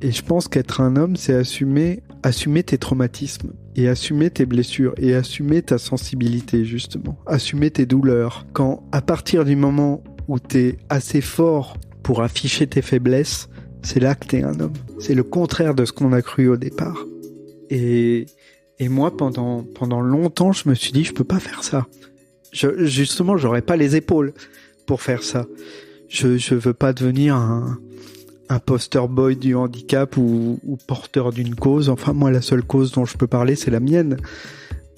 Et je pense qu'être un homme, c'est assumer tes traumatismes, et assumer tes blessures, et assumer ta sensibilité, justement. Assumer tes douleurs. Quand, à partir du moment où t'es assez fort pour afficher tes faiblesses, c'est là que t'es un homme. C'est le contraire de ce qu'on a cru au départ. Et moi, pendant longtemps, je me suis dit, je peux pas faire ça. Justement, j'aurais pas les épaules pour faire ça. Je veux pas devenir un poster boy du handicap ou porteur d'une cause. Enfin, moi, la seule cause dont je peux parler, c'est la mienne.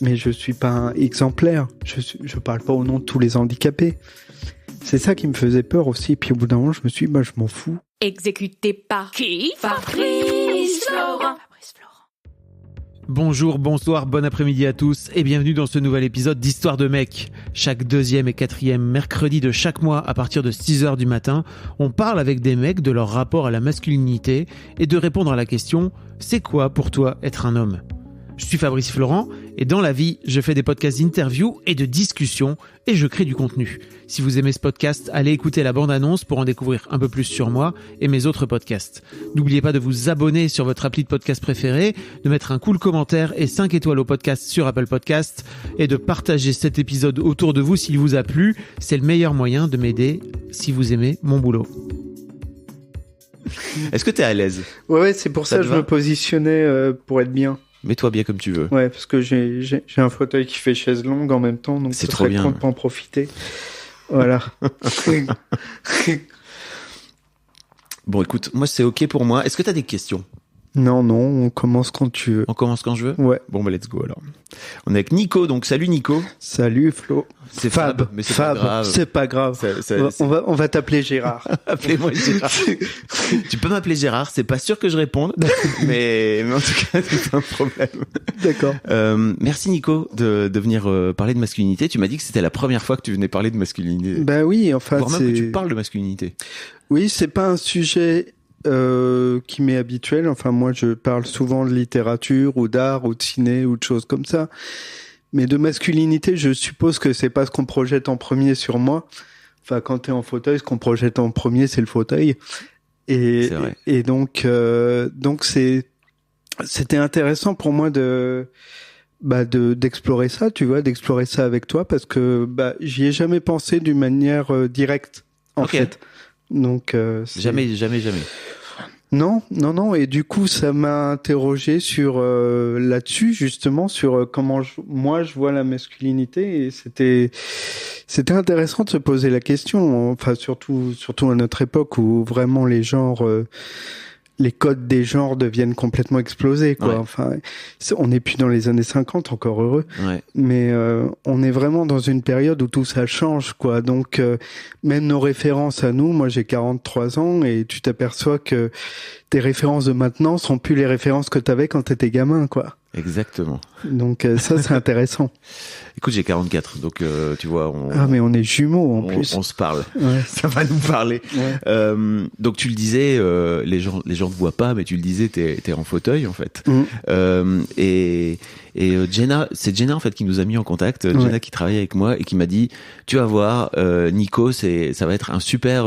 Mais je suis pas un exemplaire. Je parle pas au nom de tous les handicapés. C'est ça qui me faisait peur aussi. Puis au bout d'un moment, je me suis dit, je m'en fous. Exécuté par qui? Fabrice Florent. Bonjour, bonsoir, bon après-midi à tous et bienvenue dans ce nouvel épisode d'Histoire de mec. Chaque 2e et 4e mercredi de chaque mois à partir de 6h du matin, on parle avec des mecs de leur rapport à la masculinité et de répondre à la question « C'est quoi pour toi être un homme ?» Je suis Fabrice Florent et dans la vie, je fais des podcasts d'interviews et de discussions et je crée du contenu. Si vous aimez ce podcast, allez écouter la bande-annonce pour en découvrir un peu plus sur moi et mes autres podcasts. N'oubliez pas de vous abonner sur votre appli de podcast préféré, de mettre un cool commentaire et 5 étoiles au podcast sur Apple Podcasts et de partager cet épisode autour de vous s'il vous a plu. C'est le meilleur moyen de m'aider si vous aimez mon boulot. Est-ce que t'es à l'aise ? Ouais, c'est pour ça que je me positionnais pour être bien. Mets-toi bien comme tu veux. Ouais, parce que j'ai un fauteuil qui fait chaise longue en même temps, donc c'est trop bien. On peut en profiter. Voilà. Bon, écoute, moi c'est ok pour moi. Est-ce que t'as des questions ? Non, on commence quand tu veux. On commence quand je veux ? Ouais. Bon, let's go alors. On est avec Nico, donc salut Nico. Salut Flo. C'est Fab, mais c'est pas grave. C'est pas grave. On va t'appeler Gérard. Appelez-moi Gérard. Tu peux m'appeler Gérard, c'est pas sûr que je réponde, mais en tout cas, c'est pas un problème. D'accord. Merci Nico de venir parler de masculinité. Tu m'as dit que c'était la première fois que tu venais parler de masculinité. Bah oui, enfin voire même que tu parles de masculinité. Oui, c'est pas un sujet qui m'est habituel. Enfin, moi, je parle souvent de littérature ou d'art ou de ciné ou de choses comme ça. Mais de masculinité, je suppose que c'est pas ce qu'on projette en premier sur moi. Enfin, quand t'es en fauteuil, ce qu'on projette en premier, c'est le fauteuil. C'est vrai. Et donc c'était intéressant pour moi d'explorer ça, tu vois, d'explorer ça avec toi, parce que j'y ai jamais pensé d'une manière directe, en fait. Donc jamais. Non, et du coup ça m'a interrogé sur là-dessus, justement, sur comment moi je vois la masculinité, et c'était intéressant de se poser la question, enfin surtout à notre époque où vraiment les genres les codes des genres deviennent complètement explosés, quoi. Ouais. Enfin, on n'est plus dans les années 50, encore heureux. Ouais. Mais on est vraiment dans une période où tout ça change, quoi. Donc, même nos références à nous, moi j'ai 43 ans, et tu t'aperçois que tes références de maintenant sont plus les références que t'avais quand t'étais gamin, quoi. Exactement. Donc ça, c'est intéressant. Écoute, j'ai 44, donc tu vois... mais on est jumeaux, en plus. On se parle. Ouais. Ça va nous parler. Ouais. Donc tu le disais, les gens ne voient pas, mais tu le disais, t'es en fauteuil, en fait. Et Jenna, c'est Jenna, en fait, qui nous a mis en contact. Jenna qui travaille avec moi et qui m'a dit, tu vas voir, Nico, ça va être un super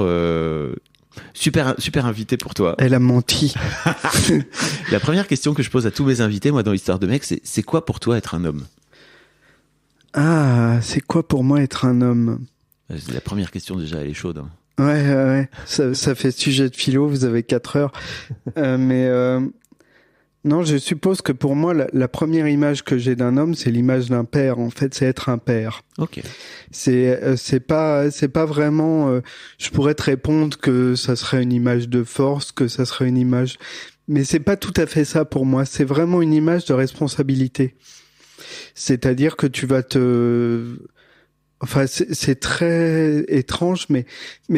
invité pour toi. Elle a menti. La première question que je pose à tous mes invités, moi, dans l'histoire de mec, c'est quoi pour toi être un homme ? Ah, c'est quoi pour moi être un homme ? La première question, déjà, elle est chaude. Hein. Ouais. Ça fait sujet de philo, vous avez 4 heures. Non, je suppose que pour moi, la première image que j'ai d'un homme, c'est l'image d'un père. En fait, c'est être un père. Ok. C'est pas vraiment. Je pourrais te répondre que ça serait une image de force, que ça serait une image, mais c'est pas tout à fait ça pour moi. C'est vraiment une image de responsabilité. C'est-à-dire que tu vas Enfin, c'est très étrange, mais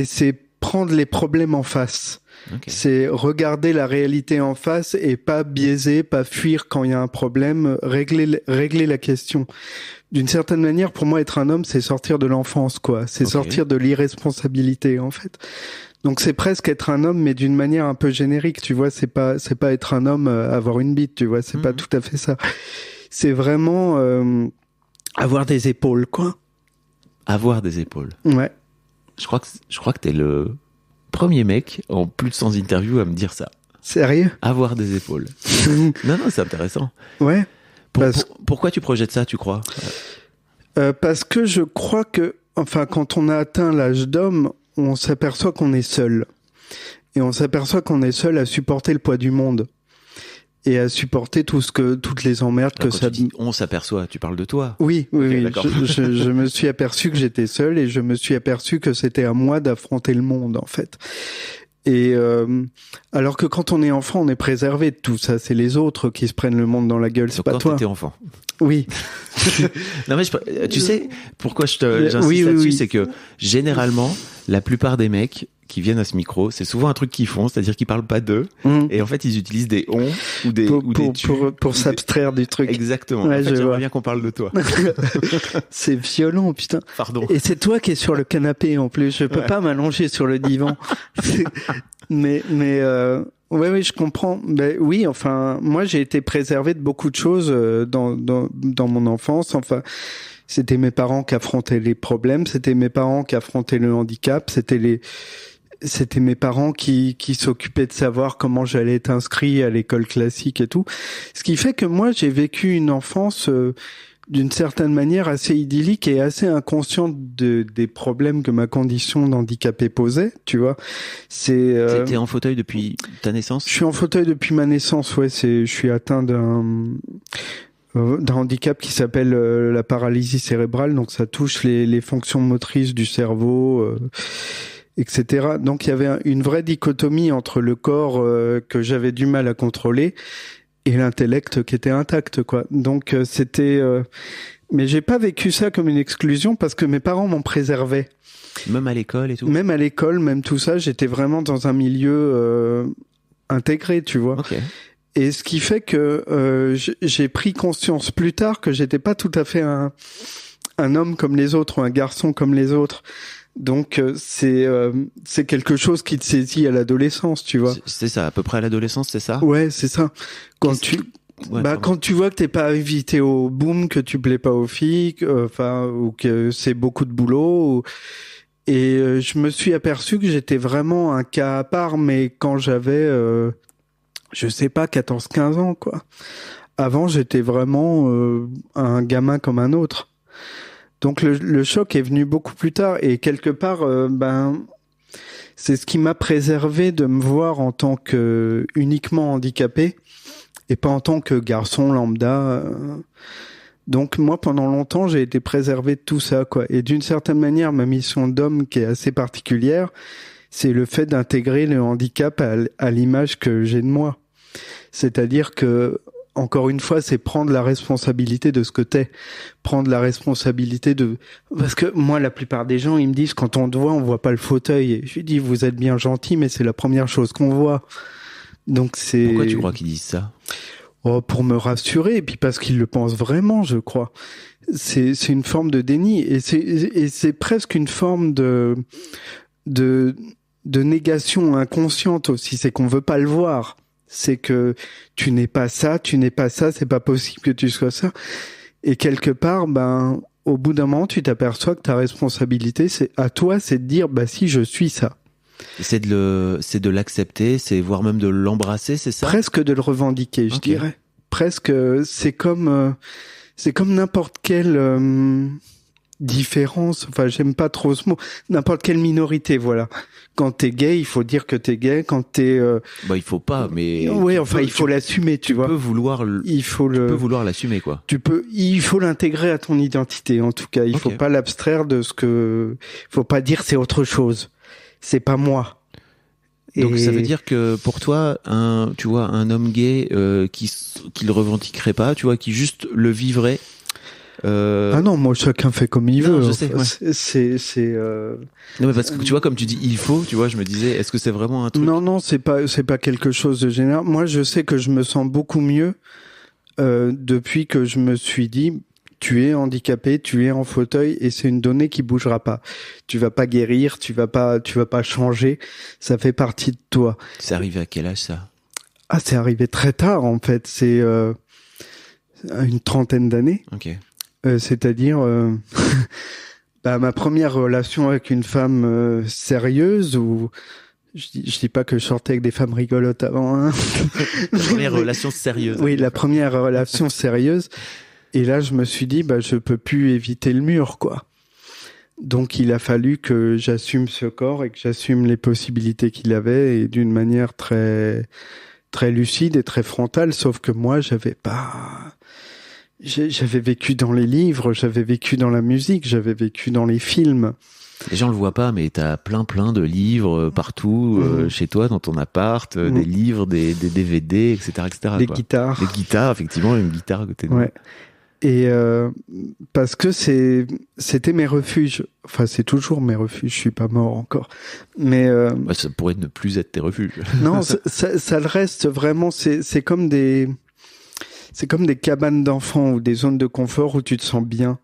c'est prendre les problèmes en face. Okay. C'est regarder la réalité en face et pas biaiser, pas fuir quand il y a un problème, régler la question. D'une certaine manière, pour moi, être un homme, c'est sortir de l'enfance, quoi. C'est sortir de l'irresponsabilité, en fait. Donc c'est presque être un homme, mais d'une manière un peu générique, tu vois. C'est pas être un homme, avoir une bite, tu vois. C'est pas tout à fait ça. C'est vraiment avoir des épaules, quoi. Avoir des épaules. Ouais. Je crois que t'es le premier mec en plus de 100 interviews à me dire ça. Sérieux? Avoir des épaules. Non, c'est intéressant. Ouais. Pourquoi tu projettes ça, tu crois? Parce que je crois que, enfin, quand on a atteint l'âge d'homme, on s'aperçoit qu'on est seul. Et on s'aperçoit qu'on est seul à supporter le poids du monde. Et à supporter toutes les emmerdes que ça... On s'aperçoit, tu parles de toi. Oui, Okay, d'accord. Je me suis aperçu que j'étais seul et je me suis aperçu que c'était à moi d'affronter le monde, en fait. Et alors que quand on est enfant, on est préservé de tout ça. C'est les autres qui se prennent le monde dans la gueule, c'est pas toi. Quand t'étais enfant. Oui. Non mais tu sais pourquoi j'insiste là-dessus, c'est que généralement la plupart des mecs qui viennent à ce micro, c'est souvent un truc qu'ils font, c'est-à-dire qu'ils parlent pas d'eux, et en fait ils utilisent des on ou des pour s'abstraire du truc. Exactement. Ouais, en fait, j'aimerais bien qu'on parle de toi. C'est violent, putain. Pardon. Et c'est toi qui es sur le canapé en plus. Je peux pas m'allonger sur le divan. mais ouais, je comprends. Ben oui, enfin, moi j'ai été préservé de beaucoup de choses dans mon enfance. Enfin, c'était mes parents qui affrontaient les problèmes, c'était mes parents qui affrontaient le handicap, c'était mes parents qui s'occupaient de savoir comment j'allais être inscrit à l'école classique et tout. Ce qui fait que moi, j'ai vécu une enfance d'une certaine manière assez idyllique et assez inconsciente des problèmes que ma condition d'handicapé posait, tu vois. T'es en fauteuil depuis ta naissance? Je suis en fauteuil depuis ma naissance, ouais. Je suis atteint d'un handicap qui s'appelle la paralysie cérébrale, donc ça touche les fonctions motrices du cerveau, etc. Donc il y avait une vraie dichotomie entre le corps que j'avais du mal à contrôler et l'intellect qui était intact, quoi. Donc c'était mais j'ai pas vécu ça comme une exclusion parce que mes parents m'en préservaient. Même à l'école et tout? Même à l'école, même tout ça, j'étais vraiment dans un milieu intégré, tu vois. Okay. Et ce qui fait que j'ai pris conscience plus tard que j'étais pas tout à fait un homme comme les autres ou un garçon comme les autres. Donc c'est quelque chose qui te saisit à l'adolescence, tu vois. C'est ça, à peu près à l'adolescence, c'est ça? Ouais, c'est ça. Quand tu vois que t'es pas invité au boom, que tu plais pas aux filles, ou que c'est beaucoup de boulot. Et je me suis aperçu que j'étais vraiment un cas à part, mais quand j'avais je sais pas, 14-15 ans, quoi. Avant, j'étais vraiment un gamin comme un autre. Donc le choc est venu beaucoup plus tard et quelque part, c'est ce qui m'a préservé de me voir en tant que uniquement handicapé et pas en tant que garçon lambda. Donc moi, pendant longtemps, j'ai été préservé de tout ça, quoi. Et d'une certaine manière, ma mission d'homme, qui est assez particulière, c'est le fait d'intégrer le handicap à l'image que j'ai de moi. C'est-à-dire que, encore une fois, c'est prendre la responsabilité de ce que t'es. Prendre la responsabilité parce que moi, la plupart des gens, ils me disent, quand on te voit, on voit pas le fauteuil. Et je lui dis, vous êtes bien gentil, mais c'est la première chose qu'on voit. Donc c'est... Pourquoi tu crois qu'ils disent ça? Oh, pour me rassurer, et puis parce qu'ils le pensent vraiment, je crois. C'est une forme de déni, et c'est presque une forme de négation inconsciente aussi. C'est qu'on veut pas le voir. C'est que tu n'es pas ça, c'est pas possible que tu sois ça. Et quelque part, au bout d'un moment, tu t'aperçois que ta responsabilité, c'est de dire, si, je suis ça. C'est de l'accepter, c'est voire même de l'embrasser, c'est ça? Presque de le revendiquer, je dirais. Presque, c'est comme n'importe quelle différence. Enfin, j'aime pas trop ce mot. N'importe quelle minorité, voilà. Quand t'es gay, il faut dire que t'es gay. Quand t'es, il faut pas, mais. Ouais, enfin, il faut l'assumer, tu vois. Tu peux vouloir l'assumer, quoi. Il faut l'intégrer à ton identité, en tout cas. Il faut pas l'abstraire de faut pas dire c'est autre chose. C'est pas moi. Donc ça veut dire que pour toi, un homme gay qui le revendiquerait pas, tu vois, qui juste le vivrait. Ah non, moi chacun fait comme il veut. Je sais. Non mais parce que tu vois, comme tu dis, il faut, tu vois, je me disais, est-ce que c'est vraiment un truc? Non, c'est pas quelque chose de général. Moi, je sais que je me sens beaucoup mieux depuis que je me suis dit, tu es handicapé, tu es en fauteuil et c'est une donnée qui bougera pas. Tu vas pas guérir, tu vas pas changer. Ça fait partie de toi. C'est arrivé à quel âge ça? Ah, c'est arrivé très tard en fait. C'est une trentaine d'années. Ok. C'est-à-dire ma première relation avec une femme sérieuse où Je dis pas que je sortais avec des femmes rigolotes avant. Hein. La première relation sérieuse. Oui, la première relation sérieuse. Et là, je me suis dit, je peux plus éviter le mur, quoi. Donc, il a fallu que j'assume ce corps et que j'assume les possibilités qu'il avait, et d'une manière très, très lucide et très frontale. Sauf que moi, j'avais vécu dans les livres, j'avais vécu dans la musique, j'avais vécu dans les films. Les gens le voient pas, mais t'as plein de livres partout chez toi, dans ton appart, des livres, des DVD, etc., etc. Des guitares. Des guitares, effectivement, une guitare à côté de nous. Ouais. Et parce que c'était mes refuges. Enfin, c'est toujours mes refuges. Je suis pas mort encore. Mais ça pourrait ne plus être tes refuges. Non, ça le reste vraiment. C'est comme des cabanes d'enfants ou des zones de confort où tu te sens bien.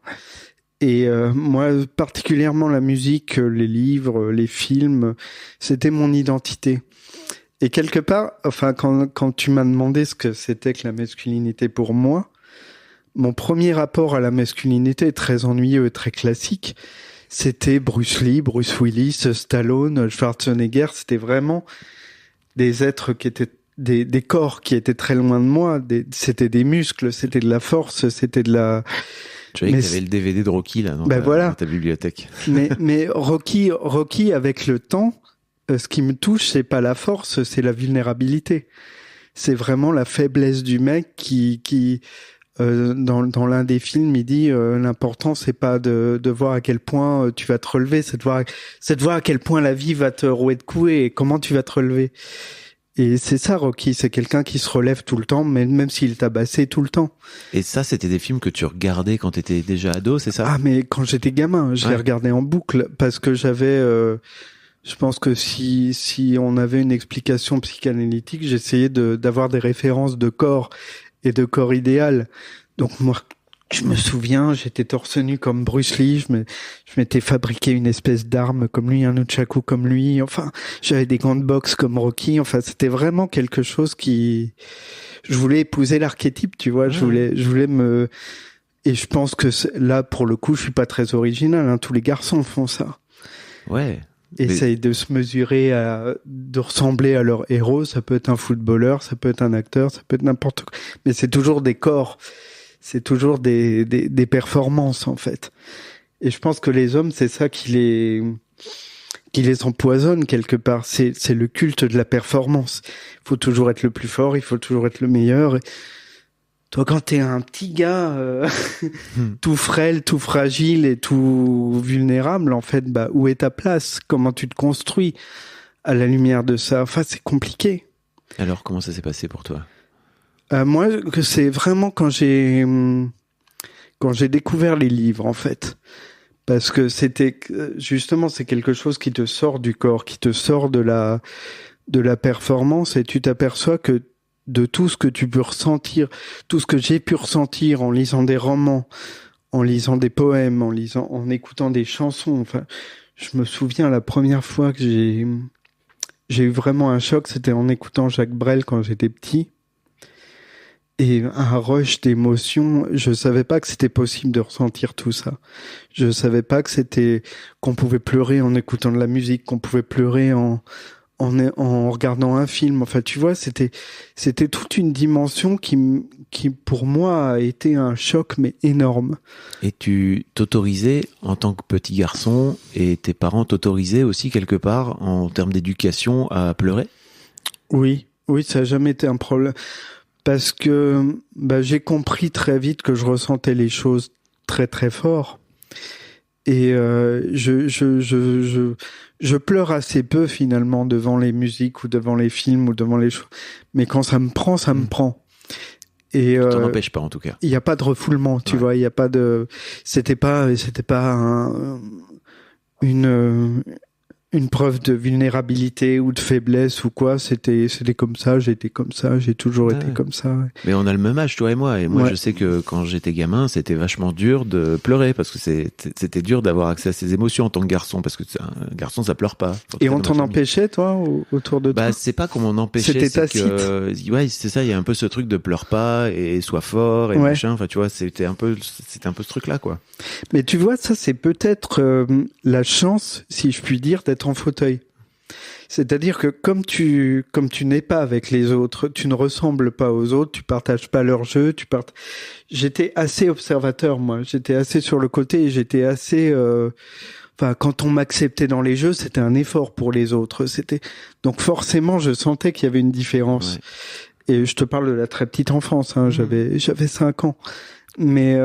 Et moi, particulièrement la musique, les livres, les films, c'était mon identité. Et quelque part, enfin, quand tu m'as demandé ce que c'était que la masculinité pour moi, mon premier rapport à la masculinité, très ennuyeux et très classique, c'était Bruce Lee, Bruce Willis, Stallone, Schwarzenegger. C'était vraiment des êtres qui étaient des corps qui étaient très loin de moi. C'était des muscles, c'était de la force, c'était de la... Tu vois que t'avais le DVD de Rocky là dans ta bibliothèque. Mais Rocky, avec le temps, ce qui me touche, c'est pas la force, c'est la vulnérabilité. C'est vraiment la faiblesse du mec qui dans l'un des films, il dit l'important c'est pas de voir à quel point tu vas te relever, c'est de voir à quel point la vie va te rouer de coups et comment tu vas te relever. Et c'est ça, Rocky, c'est quelqu'un qui se relève tout le temps, même s'il est tabassé tout le temps. Et ça, c'était des films que tu regardais quand t'étais déjà ado, c'est ça? Ah, mais quand j'étais gamin, je les regardais en boucle, parce que j'avais... je pense que si on avait une explication psychanalytique, j'essayais d'avoir des références de corps et de corps idéal. Donc moi, je me souviens, j'étais torse nu comme Bruce Lee, je m'étais fabriqué une espèce d'arme comme lui, un nunchaku comme lui, enfin, j'avais des gants de boxe comme Rocky, enfin, c'était vraiment quelque chose je voulais épouser l'archétype, tu vois, je voulais me... Et je pense que là, pour le coup, je suis pas très original, hein, tous les garçons font ça. Ouais. Essayent de se mesurer de ressembler à leur héros, ça peut être un footballeur, ça peut être un acteur, ça peut être n'importe quoi, mais c'est toujours des corps. C'est toujours des performances, en fait. Et je pense que les hommes, c'est ça qui les empoisonne quelque part. C'est le culte de la performance. Il faut toujours être le plus fort, il faut toujours être le meilleur. Et toi, quand t'es un petit gars tout frêle, tout fragile et tout vulnérable, en fait, où est ta place? Comment tu te construis à la lumière de ça? Enfin, c'est compliqué. Alors, comment ça s'est passé pour toi? Moi, c'est vraiment quand j'ai découvert les livres, en fait. Parce que justement, c'est quelque chose qui te sort du corps, qui te sort de la performance, et tu t'aperçois que de tout ce que tu peux ressentir, tout ce que j'ai pu ressentir en lisant des romans, en lisant des poèmes, en écoutant des chansons. Enfin, je me souviens la première fois que j'ai eu vraiment un choc, c'était en écoutant Jacques Brel quand j'étais petit. Et un rush d'émotions, je savais pas que c'était possible de ressentir tout ça. Je savais pas qu'on pouvait pleurer en écoutant de la musique, qu'on pouvait pleurer en regardant un film. Enfin, tu vois, c'était toute une dimension qui pour moi a été un choc, mais énorme. Et tu t'autorisais en tant que petit garçon, et tes parents t'autorisaient aussi quelque part en termes d'éducation à pleurer? Oui, ça a jamais été un problème. Parce que j'ai compris très vite que je ressentais les choses très très fort. Et je pleure assez peu finalement devant les musiques ou devant les films ou devant les choses. Mais quand ça me prend, ça me prend. Et t'en empêche pas en tout cas. Il y a pas de refoulement, tu vois. Il y a pas de. C'était pas une preuve de vulnérabilité ou de faiblesse ou quoi. C'était comme ça, j'étais comme ça, j'ai toujours été comme ça. Ouais. Mais on a le même âge, toi et moi. Et moi, je sais que quand j'étais gamin, c'était vachement dur de pleurer parce que c'était dur d'avoir accès à ses émotions en tant que garçon, parce que un garçon, ça pleure pas. Et on t'en empêchait, toi, autour de toi? C'est pas qu'on m'en empêchait. C'était tacite. Ouais, c'est ça, il y a un peu ce truc de pleure pas et sois fort et machin. Enfin, tu vois, c'était un peu ce truc-là, quoi. Mais tu vois, ça, c'est peut-être la chance, si je puis dire, d'être en fauteuil. C'est-à-dire que comme tu n'es pas avec les autres, tu ne ressembles pas aux autres, tu partages pas leur jeu, j'étais assez observateur, moi. J'étais assez sur le côté et j'étais assez, quand on m'acceptait dans les jeux, c'était un effort pour les autres. Donc forcément, je sentais qu'il y avait une différence. Ouais. Et je te parle de la très petite enfance, hein. J'avais 5 ans. Mais,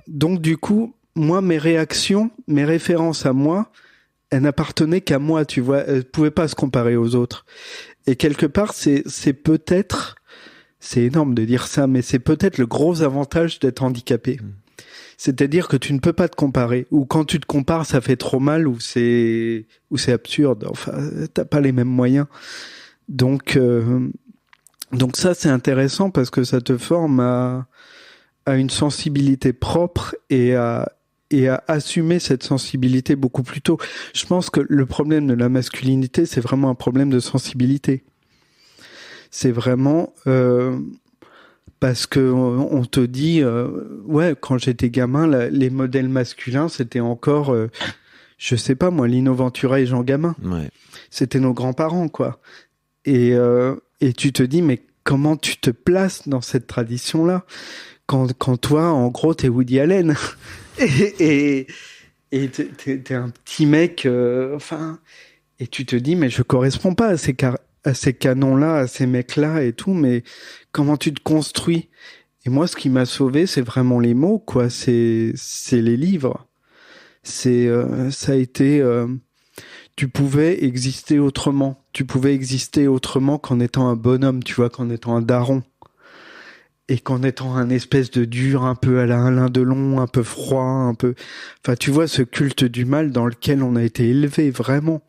donc du coup, moi, mes références à moi, elles n'appartenaient qu'à moi, tu vois. Elles pouvaient pas se comparer aux autres. Et quelque part, c'est peut-être, c'est énorme de dire ça, mais c'est peut-être le gros avantage d'être handicapé. C'est-à-dire que tu ne peux pas te comparer. Ou quand tu te compares, ça fait trop mal, ou c'est absurde. Enfin, t'as pas les mêmes moyens. Donc ça, c'est intéressant parce que ça te forme à une sensibilité propre et à assumer cette sensibilité beaucoup plus tôt. Je pense que le problème de la masculinité, c'est vraiment un problème de sensibilité. C'est vraiment parce que on te dit, quand j'étais gamin, les modèles masculins, c'était encore, je sais pas moi, Lino Ventura et Jean Gabin. Ouais. C'était nos grands-parents, quoi. Et tu te dis, mais comment tu te places dans cette tradition-là quand toi, en gros, t'es Woody Allen et t'es un petit mec, et tu te dis, mais je corresponds pas à ces canons-là, à ces mecs-là et tout, mais comment tu te construis? Et moi, ce qui m'a sauvé, c'est vraiment les mots, quoi. C'est les livres. Ça a été, tu pouvais exister autrement. Tu pouvais exister autrement qu'en étant un bonhomme, tu vois, qu'en étant un daron. Et qu'en étant un espèce de dur, un peu à la Alain Delon, un peu froid, un peu... Enfin, tu vois, ce culte du mal dans lequel on a été élevé, vraiment.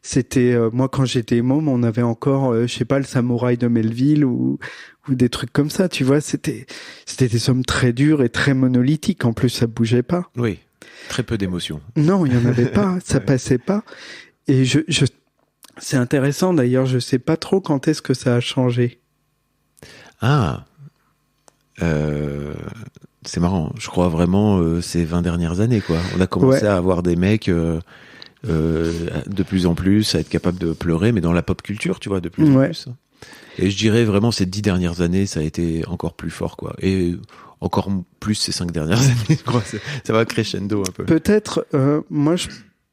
C'était... moi, quand j'étais môme, on avait encore, je sais pas, le samouraï de Melville ou des trucs comme ça, tu vois. C'était des hommes très durs et très monolithiques. En plus, ça bougeait pas. Oui, très peu d'émotions. Non, il y en avait pas, ça passait pas. Et c'est intéressant, d'ailleurs, je sais pas trop quand est-ce que ça a changé. Ah, c'est marrant. Je crois vraiment ces 20 dernières années, quoi. On a commencé à avoir des mecs de plus en plus, à être capables de pleurer, mais dans la pop culture, tu vois, de plus en plus. Et je dirais vraiment ces 10 dernières années, ça a été encore plus fort, quoi. Et encore plus ces 5 dernières années, je crois. Ça va crescendo un peu. Peut-être, moi je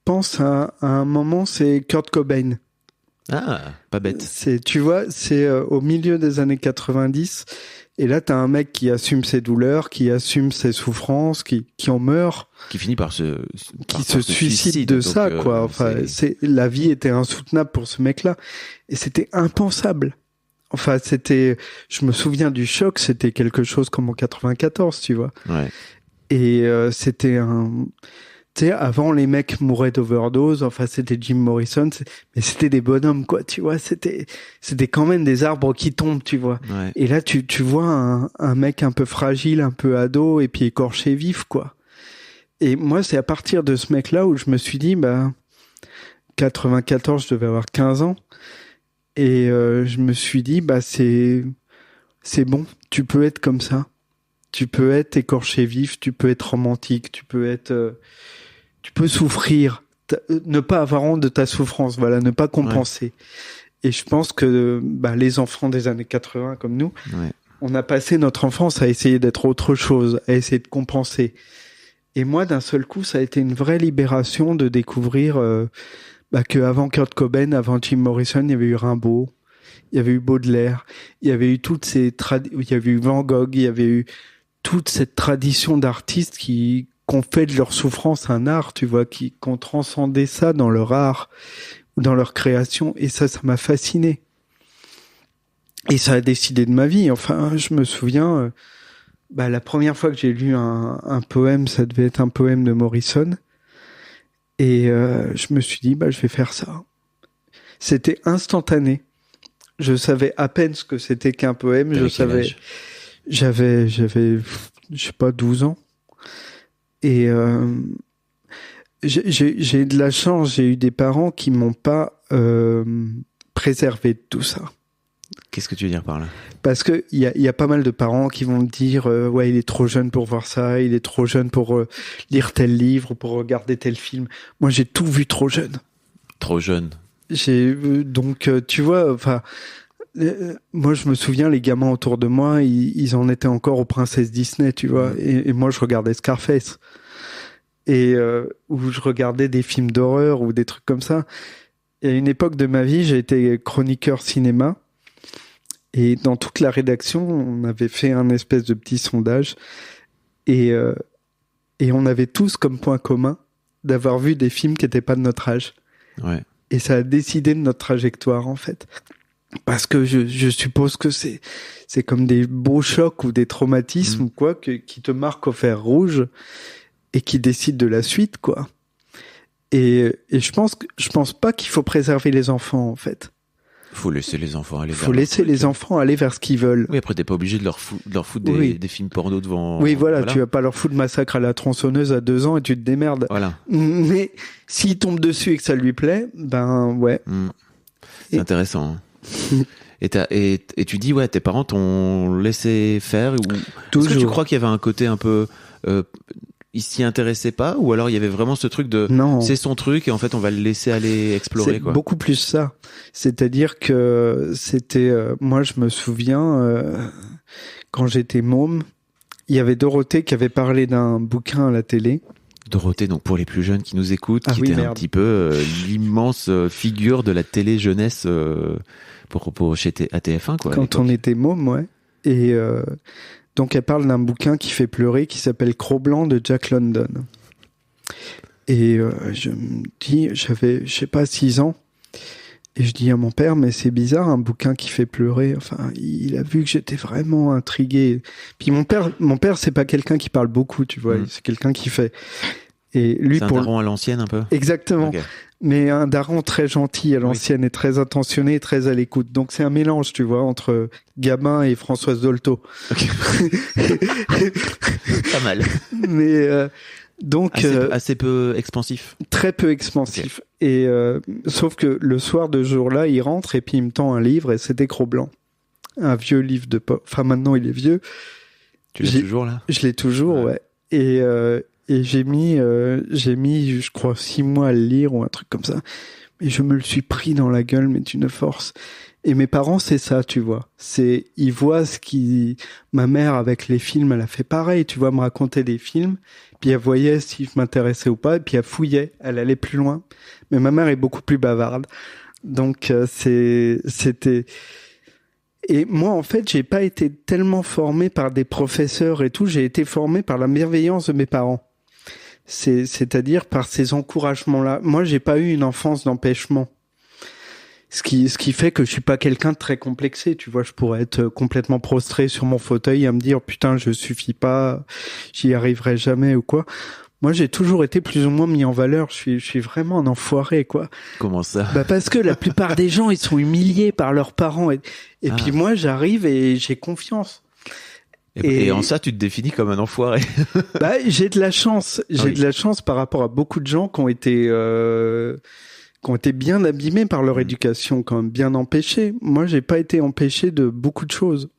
pense à un moment, c'est Kurt Cobain. Ah, pas bête. Tu vois, c'est au milieu des années 90. Et là, t'as un mec qui assume ses douleurs, qui assume ses souffrances, qui en meurt. Qui finit par se suicide de ça, quoi. Enfin, la vie était insoutenable pour ce mec-là. Et c'était impensable. Enfin, je me souviens du choc, c'était quelque chose comme en 94, tu vois. Ouais. Et c'était tu sais, avant, les mecs mouraient d'overdose. Enfin, c'était Jim Morrison. Mais c'était des bonhommes, quoi, tu vois. C'était quand même des arbres qui tombent, tu vois. Ouais. Et là, tu vois un mec un peu fragile, un peu ado, et puis écorché vif, quoi. Et moi, c'est à partir de ce mec-là où je me suis dit, 94, je devais avoir 15 ans. Et je me suis dit, c'est bon, tu peux être comme ça. Tu peux être écorché vif, tu peux être romantique, tu peux souffrir, ne pas avoir honte de ta souffrance, voilà, ne pas compenser. Ouais. Et je pense que les enfants des années 80 comme nous, on a passé notre enfance à essayer d'être autre chose, à essayer de compenser. Et moi, d'un seul coup, ça a été une vraie libération de découvrir que avant Kurt Cobain, avant Jim Morrison, il y avait eu Rimbaud, il y avait eu Baudelaire, il y avait eu il y avait eu Van Gogh, il y avait eu toute cette tradition d'artistes qui ont fait de leur souffrance un art, tu vois, qui ont transcendé ça dans leur art ou dans leur création. Et ça m'a fasciné. Et ça a décidé de ma vie. Enfin, je me souviens, la première fois que j'ai lu un poème, ça devait être un poème de Morrison. Et je me suis dit, je vais faire ça. C'était instantané. Je savais à peine ce que c'était qu'un poème. Je savais. J'avais, je sais pas, 12 ans. Et j'ai de la chance, j'ai eu des parents qui m'ont pas préservé de tout ça. Qu'est-ce que tu veux dire par là? Parce que il y a pas mal de parents qui vont me dire il est trop jeune pour voir ça, il est trop jeune pour lire tel livre, pour regarder tel film. Moi, j'ai tout vu trop jeune. Trop jeune. tu vois, enfin, moi je me souviens, les gamins autour de moi, ils en étaient encore aux princesses Disney, tu vois, et moi je regardais Scarface, et où je regardais des films d'horreur ou des trucs comme ça. Et à une époque de ma vie, j'ai été chroniqueur cinéma, et dans toute la rédaction, on avait fait un espèce de petit sondage, et on avait tous comme point commun d'avoir vu des films qui n'étaient pas de notre âge. Ouais. Et ça a décidé de notre trajectoire, en fait. Parce que je suppose que c'est comme des beaux chocs ou des traumatismes ou quoi qui te marquent au fer rouge et qui décident de la suite, quoi. Et je pense pas qu'il faut préserver les enfants, en fait. Faut laisser les enfants aller vers Faut laisser les enfants aller vers ce qu'ils veulent. Oui, après t'es pas obligé de leur foutre des films porno devant. Oui, voilà, tu vas pas leur foutre Massacre à la tronçonneuse à 2 ans et tu te démerdes. Voilà. Mais s'il tombe dessus et que ça lui plaît, ben ouais. C'est intéressant. Hein. Et tu dis, ouais, tes parents t'ont laissé faire ou Toujours. Est-ce que tu crois qu'il y avait un côté un peu ils s'y intéressaient pas, ou alors il y avait vraiment ce truc de non. C'est son truc et en fait on va le laisser aller explorer, c'est quoi. beaucoup plus ça. C'est-à-dire que c'était moi je me souviens quand j'étais môme, il y avait Dorothée qui avait parlé d'un bouquin à la télé. Dorothée, donc pour les plus jeunes qui nous écoutent, qui était un petit peu l'immense figure de la télé jeunesse pour chez ATF1, quoi. Quand on était môme, ouais. Et donc elle parle d'un bouquin qui fait pleurer, qui s'appelle Cro-Blanc de Jack London. Et je me dis, j'avais, je sais pas, 6 ans. Et je dis à mon père, mais c'est bizarre, un bouquin qui fait pleurer. Enfin, il a vu que j'étais vraiment intrigué. Puis mon père, c'est pas quelqu'un qui parle beaucoup, tu vois. C'est quelqu'un qui fait. Et lui, c'est un daron à l'ancienne, un peu. Exactement. Okay. Mais un daron très gentil à l'ancienne et très attentionné et très à l'écoute. Donc c'est un mélange, tu vois, entre Gabin et Françoise Dolto. Okay. Pas mal. Mais donc assez peu expansif. Très peu expansif. Okay. Et sauf que le soir de ce jour-là, il rentre et puis il me tend un livre et c'était Cro-Blanc, un vieux livre de enfin maintenant il est vieux. Tu l'as toujours là? Je l'ai toujours, ouais. Et j'ai mis, je crois, 6 mois à le lire ou un truc comme ça. Et je me le suis pris dans la gueule, mais d'une force. Et mes parents, c'est ça, tu vois. Ils voient ma mère avec les films, elle a fait pareil, tu vois, me raconter des films. Puis elle voyait si je m'intéressais ou pas, et puis elle fouillait, elle allait plus loin. Mais ma mère est beaucoup plus bavarde. Donc, c'était... Et moi, en fait, j'ai pas été tellement formé par des professeurs et tout, j'ai été formé par la bienveillance de mes parents. C'est-à-dire par ces encouragements-là. Moi, j'ai pas eu une enfance d'empêchement. Ce qui fait que je suis pas quelqu'un de très complexé, tu vois. Je pourrais être complètement prostré sur mon fauteuil à me dire, putain, je suffis pas, j'y arriverai jamais ou quoi. Moi, j'ai toujours été plus ou moins mis en valeur. Je suis vraiment un enfoiré, quoi. Comment ça? Bah, parce que la plupart des gens, ils sont humiliés par leurs parents. Et puis moi, j'arrive et j'ai confiance. Et en ça, tu te définis comme un enfoiré. Bah, j'ai de la chance. J'ai de la chance par rapport à beaucoup de gens qui ont été bien abîmés par leur éducation, quand même bien empêchés. Moi, j'ai pas été empêché de beaucoup de choses.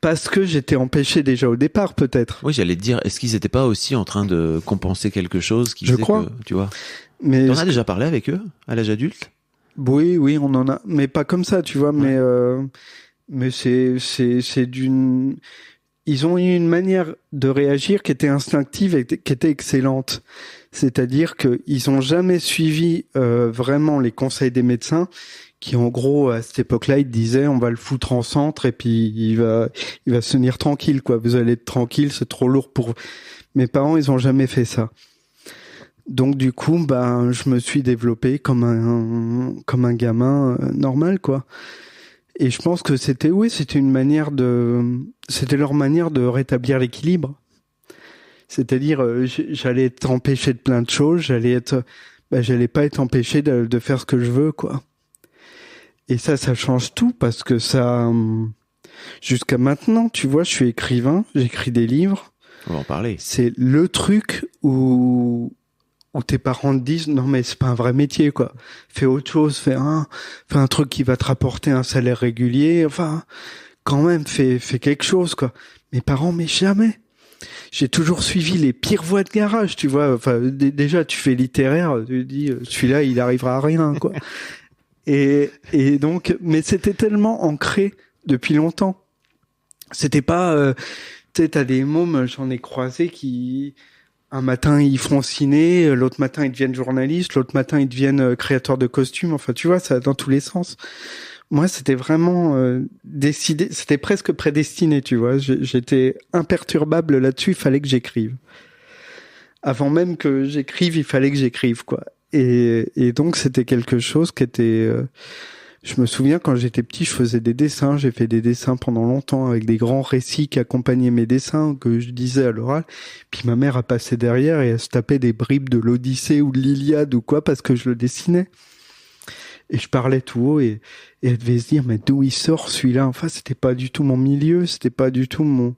Parce que j'étais empêché déjà au départ, peut-être. Oui, j'allais te dire, est-ce qu'ils étaient pas aussi en train de compenser quelque chose qui Je crois. que, tu vois. Mais t'en as déjà parlé avec eux, à l'âge adulte? Oui, on en a. Mais pas comme ça, tu vois. Ouais. Mais c'est d'une... Ils ont eu une manière de réagir qui était instinctive et qui était excellente. C'est-à-dire qu'ils ont jamais suivi vraiment les conseils des médecins, qui en gros à cette époque-là ils disaient on va le foutre en centre et puis il va se tenir tranquille, quoi. Vous allez être tranquille, c'est trop lourd pour mes parents. Ils ont jamais fait ça. Donc du coup, je me suis développé comme un gamin normal, quoi. Et je pense que c'était leur manière de rétablir l'équilibre. C'est-à-dire, j'allais être empêché de plein de choses, j'allais pas être empêché de faire ce que je veux, quoi. Et ça change tout, parce que ça, jusqu'à maintenant, tu vois, je suis écrivain, j'écris des livres. On va en parler. C'est le truc où tes parents te disent non mais c'est pas un vrai métier, quoi. Fais autre chose, fais un truc qui va te rapporter un salaire régulier, enfin quand même fais quelque chose, quoi. Mes parents, mais jamais. j'ai toujours suivi les pires voies de garage, tu vois. Enfin, déjà, tu fais littéraire, tu te dis, celui-là, il arrivera à rien, quoi. Et donc, mais c'était tellement ancré depuis longtemps. C'était pas, tu sais, t'as des mômes, j'en ai croisé qui, un matin, ils feront ciné, l'autre matin, ils deviennent journalistes, l'autre matin, ils deviennent créateurs de costumes. Enfin, tu vois, ça dans tous les sens. Moi, c'était vraiment décidé, c'était presque prédestiné, tu vois. J'étais imperturbable là-dessus, il fallait que j'écrive. Avant même que j'écrive, il fallait que j'écrive, quoi. Et donc, c'était quelque chose qui était... je me souviens, quand j'étais petit, je faisais des dessins. J'ai fait des dessins pendant longtemps avec des grands récits qui accompagnaient mes dessins, que je disais à l'oral. Puis ma mère a passé derrière et elle se tapait des bribes de l'Odyssée ou de l'Iliade ou quoi, parce que je le dessinais. Et je parlais tout haut et elle devait se dire, mais d'où il sort celui-là? Enfin, c'était pas du tout mon milieu, c'était pas du tout mon...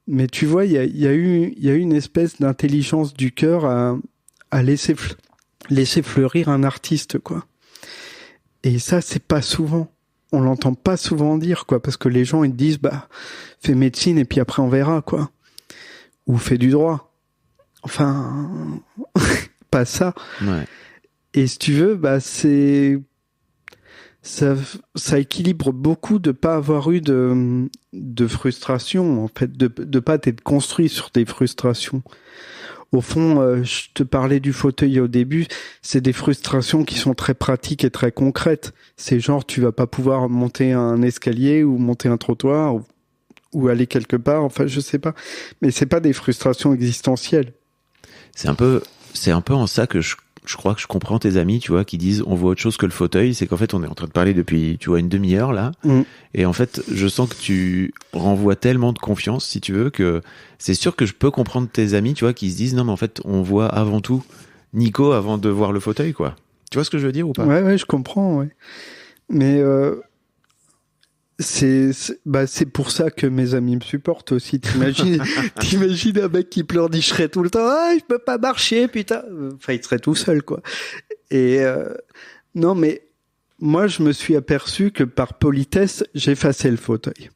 Mais tu vois, il y a eu une espèce d'intelligence du cœur à laisser fleurir un artiste, quoi. Et ça, c'est pas souvent. On l'entend pas souvent dire, quoi, parce que les gens, ils disent, bah, fais médecine et puis après on verra, quoi. Ou fais du droit. Enfin, pas ça. Ouais. Et si tu veux, bah, ça équilibre beaucoup de pas avoir eu de frustration, en fait, de pas t'être construit sur des frustrations. Au fond, je te parlais du fauteuil au début, c'est des frustrations qui sont très pratiques et très concrètes. C'est genre, tu vas pas pouvoir monter un escalier ou monter un trottoir ou aller quelque part, enfin, je sais pas. Mais c'est pas des frustrations existentielles. C'est un peu en ça que je crois que je comprends tes amis, tu vois, qui disent on voit autre chose que le fauteuil. C'est qu'en fait, on est en train de parler depuis, tu vois, une demi-heure là. Et en fait, je sens que tu renvoies tellement de confiance, si tu veux, que c'est sûr que je peux comprendre tes amis, tu vois, qui se disent non, mais en fait, on voit avant tout Nico avant de voir le fauteuil, quoi. Tu vois ce que je veux dire ou pas? Ouais, je comprends, ouais. Mais c'est pour ça que mes amis me supportent aussi. T'imagines un mec qui pleurnicherait tout le temps, ah, je peux pas marcher, putain. Enfin, il serait tout seul, quoi. Et non, mais moi, je me suis aperçu que par politesse, j'effaçais le fauteuil.